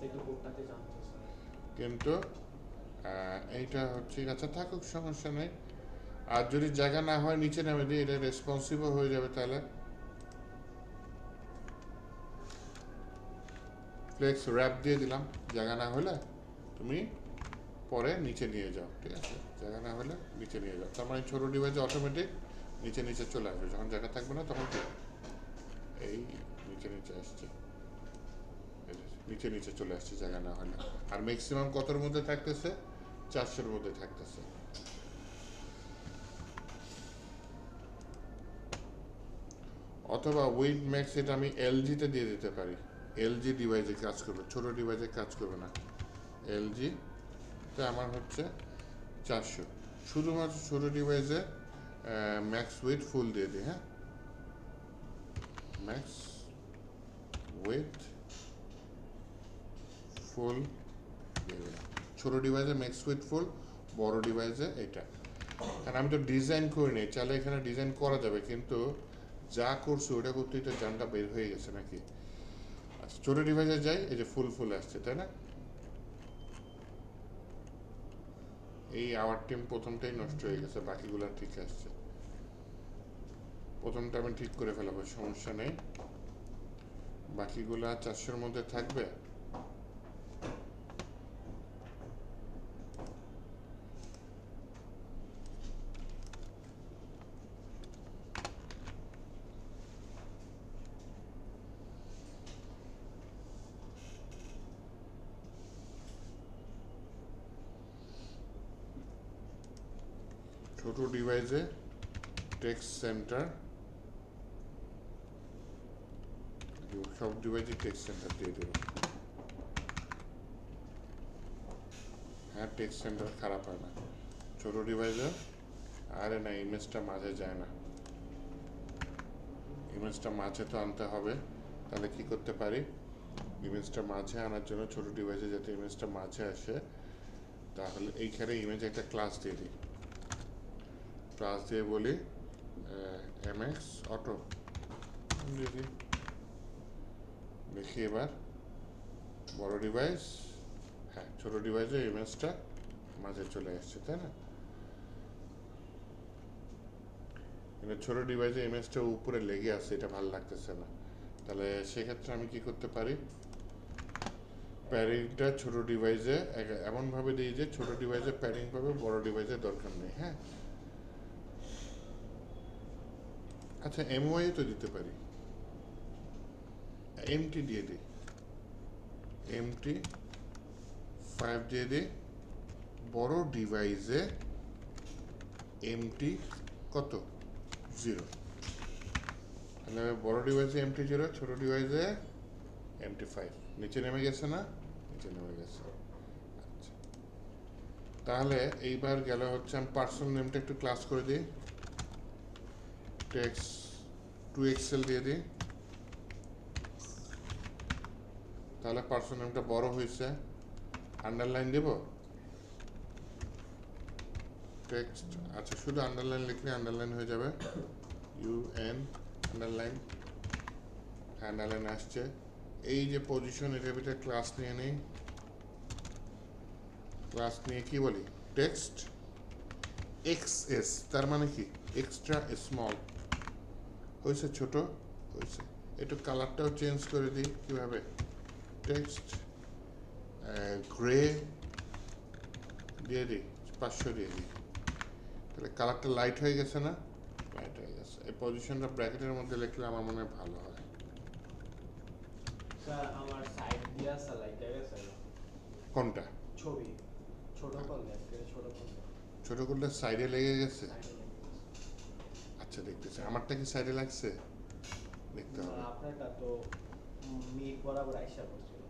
একটু কোডটাতে জানতে স্যার। কিন্তু এইটা হচ্ছে, আচ্ছা থাকুক, সমস্যা নেই। আর যদি জায়গা না হয় নিচে নামে দিই, এটা রেসপন্সিভও হয়ে যাবে। তাহলে ফ্লেক্স র্যাপ দিয়ে দিলাম, জায়গা না হলে তুমি পরে নিচে নিয়ে যাও, ঠিক আছে? জায়গা না হলে নিচে নিয়ে যাও, তার মানে ছোটো ডিভাইসে অটোমেটিক নিচে নিচে চলে আসবে। যখন জায়গা থাকবে না তখন কি এই নিচে নিচে আসছে, নিচে নিচে চলে আসছে জায়গা না হলে। আর ম্যাক্সিমাম কতর মধ্যে থাকতেছে, 400-র মধ্যে থাকতেছে। অথবা উইথ ম্যাক্স এটা আমি এলজিতে দিয়ে দিতে পারি, এলজি ডিভাইসে কাজ করবে, ছোট ডিভাইসে কাজ করবে না। এলজি তে আমার হচ্ছে 400, শুধুমাত্র ছোট ডিভাইসে ম্যাক্স উইথ ফুল দিয়ে দিই। হ্যাঁ, ম্যাক্স উইথ ফুল দিয়ে দিলাম। ছোটো ডিভাইসে ম্যাক্স উইথ ফুল, বড় ডিভাইসে এটা। কারণ আমি তো ডিজাইন করি নি, চাইলে এখানে ডিজাইন করা যাবে, কিন্তু যা করছি ওটা করতেই তো জানটা বের হয়ে গেছে নাকি। আচ্ছা, ছোটো ডিভাইসে যাই, এই যে ফুল ফুল আসছে, তাই না? এই আওয়ার টিম প্রথমটাই নষ্ট হয়ে গেছে, বাকিগুলো ঠিক আসছে। প্রথমটা আমি ঠিক করে ফেলাবো, সমস্যা নেই। বাকিগুলা 400-র মধ্যে থাকবে। ছোট ডিভাইসে টেক্সট সেন্টার, সব ডিভাইসে টেক্সট সেন্টার দিয়ে দেবো। হ্যাঁ, টেক্সট সেন্টার খারাপ হয় না ছোট ডিভাইসে। আরে না, ইমেজটা মাঝে যায় না, ইমেজটা মাঝে তো আনতে হবে। তাহলে কি করতে পারি, ইমেজটা মাঝে আনার জন্য ছোট ডিভাইসে যাতে ইমেজটা মাঝে আসে, তাহলে এইখানে ইমেজ একটা ক্লাস দিয়ে দিই। ক্লাস দিয়ে বলি এমএক্স অটো দিয়ে দিই। দেখি এবার বড় ডিভাইস, হ্যাঁ ছোট ডিভাইসে ইমেজটা মাঝে চলে আসছে, তাই না? কিন্তু ছোট ডিভাইসে ইমেজটা উপরে লেগে আছে, এটা ভালো লাগতেছে না। তাহলে সেক্ষেত্রে আমি কি করতে পারি, প্যাডিংটা ছোট ডিভাইসে এমনভাবে দিই যে ছোট ডিভাইসে প্যাডিং পাবে, বড় ডিভাইসে দরকার নেই। হ্যাঁ, আচ্ছা এমওয়াই তো দিতে পারি, এমটি দিয়ে দিই, এমটি 5 দিয়ে দিই। বড় ডিভাইসে এমটি কত, 0। তাহলে বড় ডিভাইসে এমটি 0, ছোট ডিভাইসে এমটি 5। নিচে নেমে গেছে না, নিচে নেমে গেছে। আচ্ছা, তাহলে এইবার গেল হচ্ছে আমি পার্সন নেমটা একটু ক্লাস করে দিই, টেক্সট 2 এক্সেল দিয়ে দিই। তাহলে পার্সন নেমটা বড় হয়েছে। আন্ডারলাইন দেব টেক্সট, আচ্ছা শুধু আন্ডারলাইন লিখলে আন্ডারলাইন হয়ে যাবে, ইউএন আন্ডারলাইন, আন্ডারলাইন আসছে। এই যে পজিশন, এটার ভিতরে ক্লাস নিয়ে নেই, ক্লাস নিয়ে কি বলি, টেক্সট এক্সএস, তার মানে কি এক্সট্রা স্মল হয়েছে, ছোট হয়েছে। একটু কালারটাও চেঞ্জ করে দিই, কিভাবে, টেক্সট গ্রে দিয়ে দিই, 500 দিয়ে দিই। তাহলে কালারটা লাইট হয়ে গেছে না, রাইট হয়ে গেছে। এই পজিশনটা ব্র্যাকেটের মধ্যে লিখলে আমার মনে হয় ভালো হয়। স্যার আমার সাইড দিয়া সালাইটা গেছে কোনটা? ছবি ছোট করলে ছোট করলে ছোট করলে সাইডে লেগে গেছে। সাইডে লেগে গেছে। আচ্ছা দেখতেছি, আমারটা কি সাইডে লাগছে? দেখতে না, হবে। আপনারটা তো মিড বরাবর আইসা করছিল।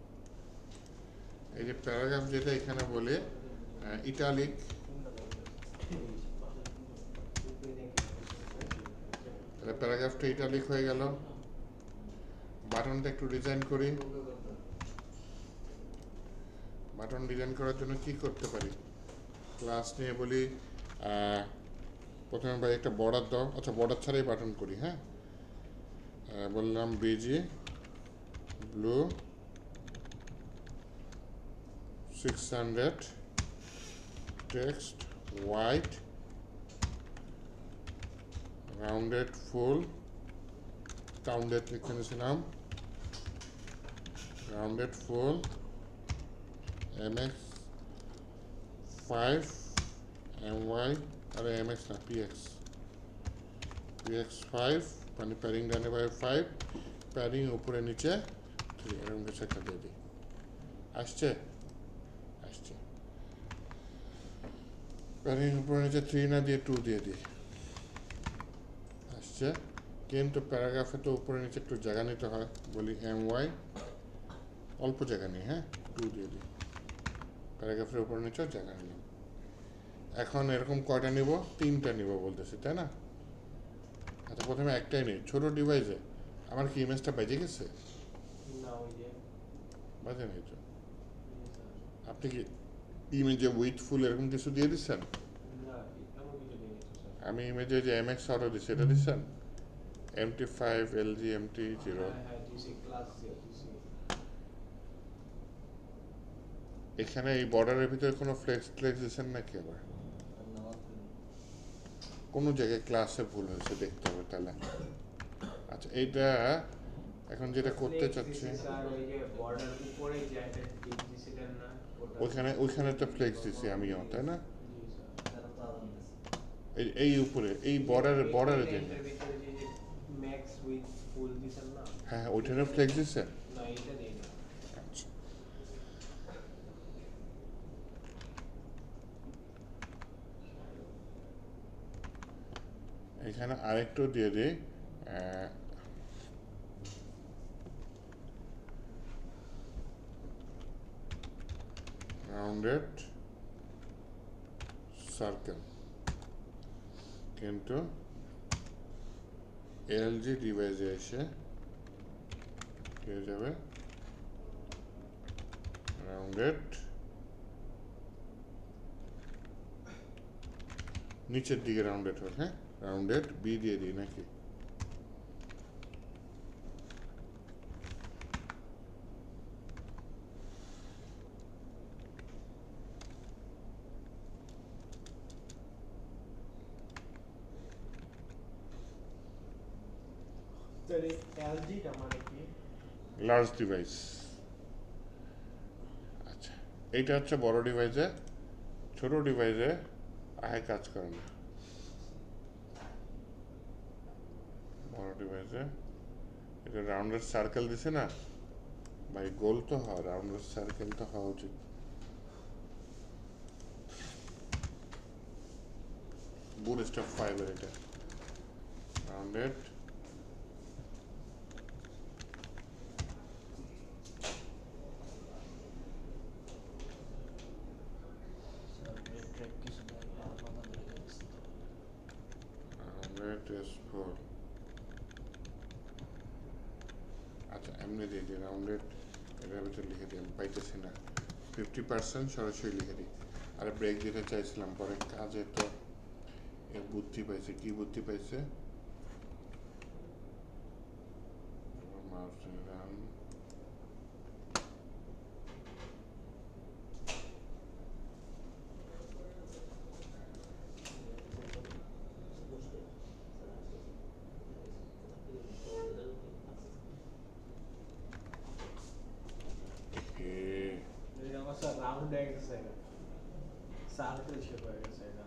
এই যে প্যারাগ্রাফ যেটা এখানে বলে ইটালিক, তাহলে প্যারাগ্রাফটা ইটালিক হয়ে গেল। বাটনটা একটু ডিজাইন করি। বাটন ডিজাইন করার জন্য কি করতে পারি? ক্লাস নিয়ে বলি প্রথমে ভাই একটা বর্ডার দাও। আচ্ছা বর্ডার ছাড়াই বাটন করি, হ্যাঁ। বললাম বিজি ব্লু 600 text white rounded full counted লিখে নিয়েছিলাম রাউন্ডেড ফুল MX 5 MY আর MX না PX 5 মানে প্যারিং ডানে বাই 5 প্যারিং উপরে নিচে 3 এরকম কিছু একটা দিয়ে দিই। আসছে আসছে প্যারিং উপরে নিচে 3 না দিয়ে 2 দিয়ে দিই। আসছে, কিন্তু প্যারাগ্রাফে তো উপরে নিচে একটু জায়গা নিতে হয়, বলি MY অল্প জায়গা নিই, হ্যাঁ 2 দিয়ে দিই। প্যারাগ্রাফের উপরে নিচেও জায়গা নিলাম। এখন এরকম কয়টা নিব? 3টা নিব বলতেছি, তাই না? আচ্ছা প্রথমে একটাই নিই। ছোট ডিভাইসে আমার কি ইমেজটা বেজে গেছে? না ওই যে বাজে নেই তো। আপনি কি ইমেজে উইথ ফুল এরকম কিছু দিয়ে দিচ্ছেন? না এমন কিছু নেই তো স্যার। আমি ইমেজে যে MX অটো দিচ্ছি এটা দিচ্ছেন? MT5 LG MT0 হ্যাঁ দিছি ক্লাস দিছি। এখানে এই বর্ডারের ভিতরে কোনো ফ্লেক্স দিচ্ছেন নাকি? আবার কোনো জায়গায় ক্লাসে ভুল হয়েছে, দেখতে হবে তাহলে। আচ্ছা এইটা এখন যেটা করতে চাচ্ছি স্যার ওই যে বর্ডার উপরে যে একটা টিক দিছিলেন না ওটা ওইখানে তো ফ্লেক্স দিছি আমিও, তাই না? জি স্যার। এই উপরে এই বর্ডারে যে এটার ভিতরে যে ম্যাক্স উইথ ফুল দিছেন না? হ্যাঁ ওইখানে ফ্লেক্স দিচ্ছে। না এটা দেই না। আচ্ছা এখানে আরেকটু দিয়ে দিই রাউন্ডেড সার্কেল, কিন্তু LG ডিভাইসে এসে হয়ে যাবে রাউন্ডেড নিচের দিকে রাউন্ডেড হয়, হ্যাঁ রাউন্ডেড বি দিয়ে দিই নাকি? স্যার এই এলজিটা মানে কি? Large device. আচ্ছা এইটা হচ্ছে বড় ডিভাইসে, ছোট ডিভাইসে আয় কাজ করে না। বড় ডিভাইসে এটা রাউন্ডেড সার্কেল দিছে না ভাই, গোল তো হয়, রাউন্ডেড সার্কেল তো হওয়া উচিত। বুটস্ট্র্যাপ 5 এর এটা রাউন্ডেড S4। আচ্ছা এমনি দিয়ে দিই রাউন্ডেড, এটার ভিতরে লিখে দিই, আমি পাইতেছি না 50% সরাসরি লিখে দিই। আর ব্রেক দিতে চাইছিলাম পরে কাজে, তো এর বুদ্ধি পাইছে। কি বুদ্ধি পাইছে? মাউস রান এটা আমার স্যার রাউন্ড হয়ে গেছে এটা সার্কেল শেপ হয়ে গেছে এটা।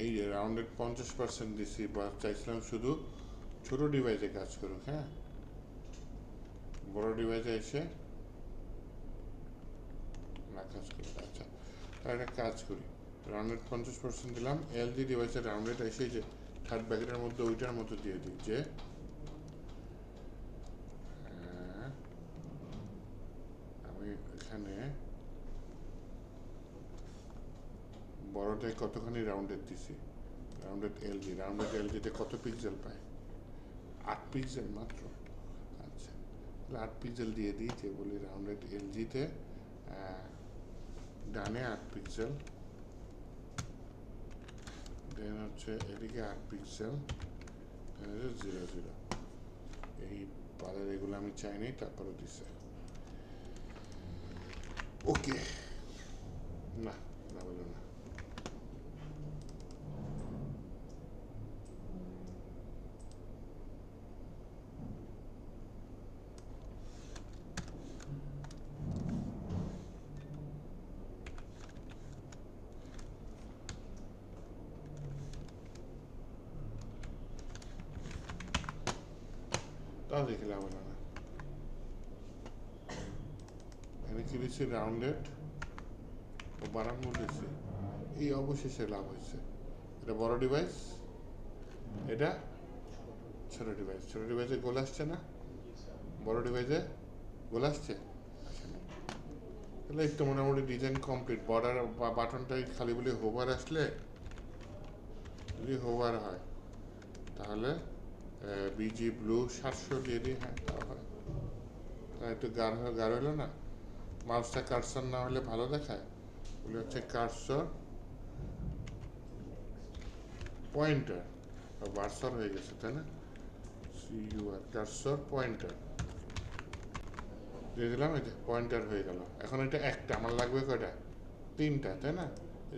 এই যে রাউন্ডেড 50% দিছি, বা চাইছিলাম শুধু ছোট ডিভাইসে কাজ করুক, হ্যাঁ, বড় ডিভাইসে এসে না কাজ করুক। আচ্ছা, তাহলে একটা কাজ করি, রাউন্ডেড 50% দিলাম, এলজি ডিভাইসের রাউন্ডেড এসে যে থার্ড ব্র্যাকেটের মধ্যে ওইটার মতো দিয়ে দিই যে আমি এখানে বড়টায় কতখানি রাউন্ডেড দিছি, রাউন্ডেড এলজিতে কত পিক্সেল পায়, 8 পিক্সেল মাত্র। আচ্ছা, তাহলে 8 পিক্সেল দিয়ে দিই, যে বলি রাউন্ডেড এলজিতে ডানে 8 পিক্সেল, দেন হচ্ছে এদিকে 8 পিক্সেল, 0 0। এই পালের এগুলো আমি চাইনি, তারপরে দিছে ওকে। না না বলো না, তাও দেখে লাভ হলো না। এখানে কি দিচ্ছি, রাউন্ডেড ও বারাঙ্গল দিচ্ছি, এই অবশেষে লাভ হয়েছে। এটা বড় ডিভাইস, এটা ছোট ডিভাইস। ছোট ডিভাইসে গোল আসছে না, বড় ডিভাইসে গোল আসছে, আসে না। তাহলে এই তো মোটামুটি ডিজাইন কমপ্লিট। বর্ডার বা বাটনটাই খালি বলে হোভার আসলে, যদি হোভার হয় তাহলে বিজি ব্লু 700 দিয়ে দিই, হ্যাঁ তাও হয়। একটু গাঢ় হলো না, মাউসটা কার্সর না হলে ভালো দেখায়, বলে হচ্ছে কার্সর পয়েন্টার, বার্সার হয়ে গেছে তাই না, সিইউআর কার্সর পয়েন্টার দিয়ে দিলাম, এই যে পয়েন্টার হয়ে গেল। এখন এটা একটা, আমার লাগবে কয়টা, 3টা তাই না।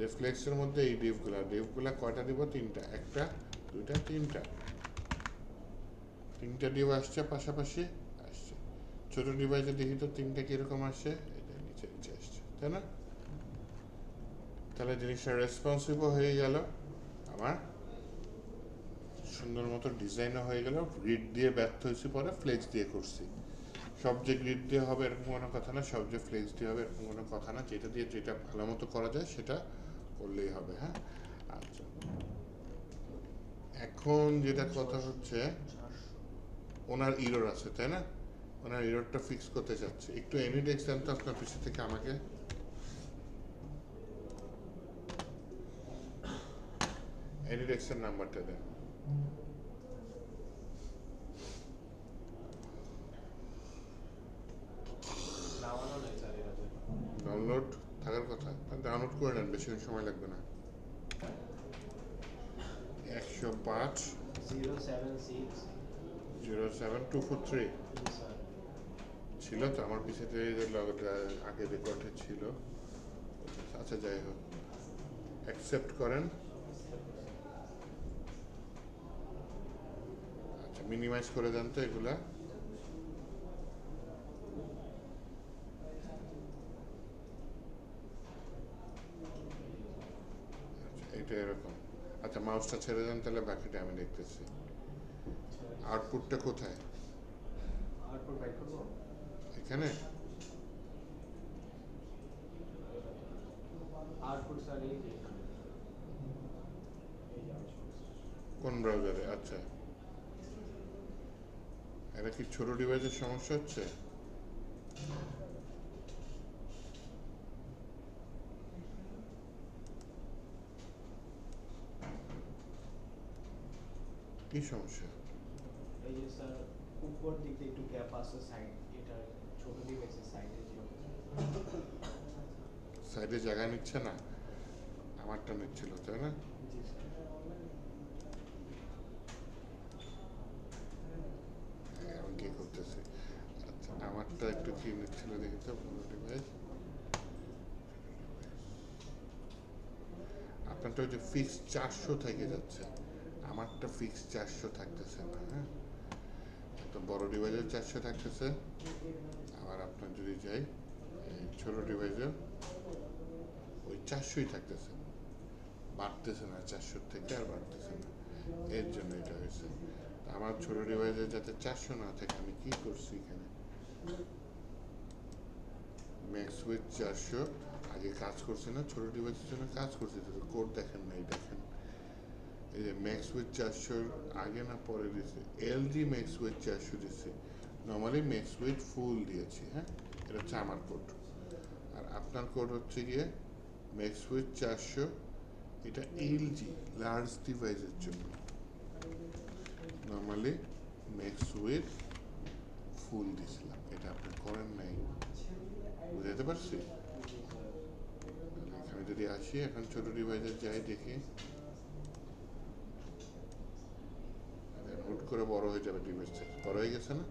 রিফ্লেক্সের মধ্যে এই ডিভগুলা কয়টা দিব, 3টা, 1টা 2টা 3টা, 3টা ডিভ আসছে পাশাপাশি আসছে। ছোট ডিভাইসে দেখি তো 3টা কিরকম আসছে, এটা নিচে নিচে আসছে তাই না। তাহলে জিনিসটা রেসপন্সিভও হয়ে গেল আমার, সুন্দর মতো ডিজাইনও হয়ে গেল। গ্রিড দিয়ে ব্যর্থ হয়েছি, পরে ফ্লেক্স দিয়ে করছি। সব যে গ্রিড দিয়ে হবে এরকম কোনো কথা না, সব যে ফ্লেক্স দিয়ে হবে এরকম কোনো কথা না, যেটা দিয়ে যেটা ভালো মতো করা যায় সেটা করলেই হবে, হ্যাঁ। আচ্ছা, এখন যেটা কথা হচ্ছে, ওনার ইরর আছে তাই না, ওনার ইররটা ফিক্স করতে চাচ্ছে। একটু এনিডেক্স দেন তো আপনার পিছু থেকে আমাকে, এনিডেক্সের নাম্বারটা দেন। ডাউনলোড থাকার কথা, ডাউনলোড করে নেন, বেশি সময় লাগবে না। 105 076 07243 স্যার। ছিল তো আমার পিছনে, আগে রেকর্ডে ছিল। আচ্ছা যাই হোক, অ্যাকসেপ্ট করেন। আচ্ছা, মিনিমাইজ করে দেন তো এগুলা। এটা এরকম। আচ্ছা, মাউসটা ছেড়ে দেন, তাহলে বাকিটা আমি দেখতেছি। আউটপুটটা কোথায়, আউটপুট বাইট করব এখানে। আউটপুট স্যার এই যে কোন ব্রাউজারে? আচ্ছা, এটা কি ছোট ডিভাইসের সমস্যা হচ্ছে? কি সমস্যা? এই যে স্যার উপর দিক দিয়ে একটু গ্যাপ আছে, সাইড এটা ছোট ডিভাইসের সাইডে যেরকম। সাইডে জায়গা নিচ্ছে না, আমারটা নিচ্ছিল তাই না। জি স্যার। আমি কি করতেছি, আচ্ছা আমারটা একটু কি নিচ্ছিল দেখি তো, ডিভাইস। আপনারটা ওই যে ফিক্স 400 থেকে যাচ্ছে, আমারটা ফিক্স 400 থাকতেছে না, হ্যাঁ। একটা বড় ডিভাইসের 400 থাকতেছে, আবার আপনার যদি যাই ছোট ডিভাইসে ওই 400ই থাকতেছে। বাড়তেছে না, 400 থেকে আর বাড়তেছে না, এর জন্য এটা হয়েছে। আমার ছোট ডিভাইসে যাতে 400 না থাকে, আমি কি করছি এখানে ম্যাক্স উইথ 400 আগে কাজ করছে না, ছোট ডিভাইসের জন্য কাজ করছে, কোড দেখেন নাই, দেখেন এই যে ম্যাক্স উইথ 400 আগে না পরে দিয়েছে, এলজি ম্যাক্স উইথ 400 দিয়েছে, নর্মালি ম্যাক্স উইথ ফুল দিয়েছি। হ্যাঁ, এটা হচ্ছে আমার কোড। আর আপনার কোড হচ্ছে গিয়ে ম্যাক্স উইথ 400, এটা এলজি লার্জ ডিভাইসের জন্য, নর্মালি ম্যাক্স উইথ ফুল দিয়েছিলাম, এটা আপনি করেন নাই, বুঝাতে পারছি? এখানে যদি আসি, এখন ছোট ডিভাইসে যাই, দেখি হুট করে বড় হয়ে যাবে, ডিভাইসটা বড় হয়ে গেছে না,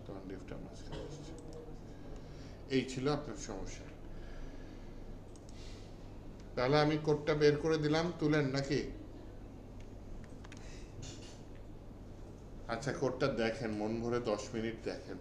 তখন লিফটটা মাঝখানে আসছে। এই ছিল আপনার সমস্যা। তাহলে আমি কোডটা বের করে দিলাম, তুলেন নাকি? আচ্ছা, কোডটা দেখেন, মন ভরে 10 মিনিট দেখেন।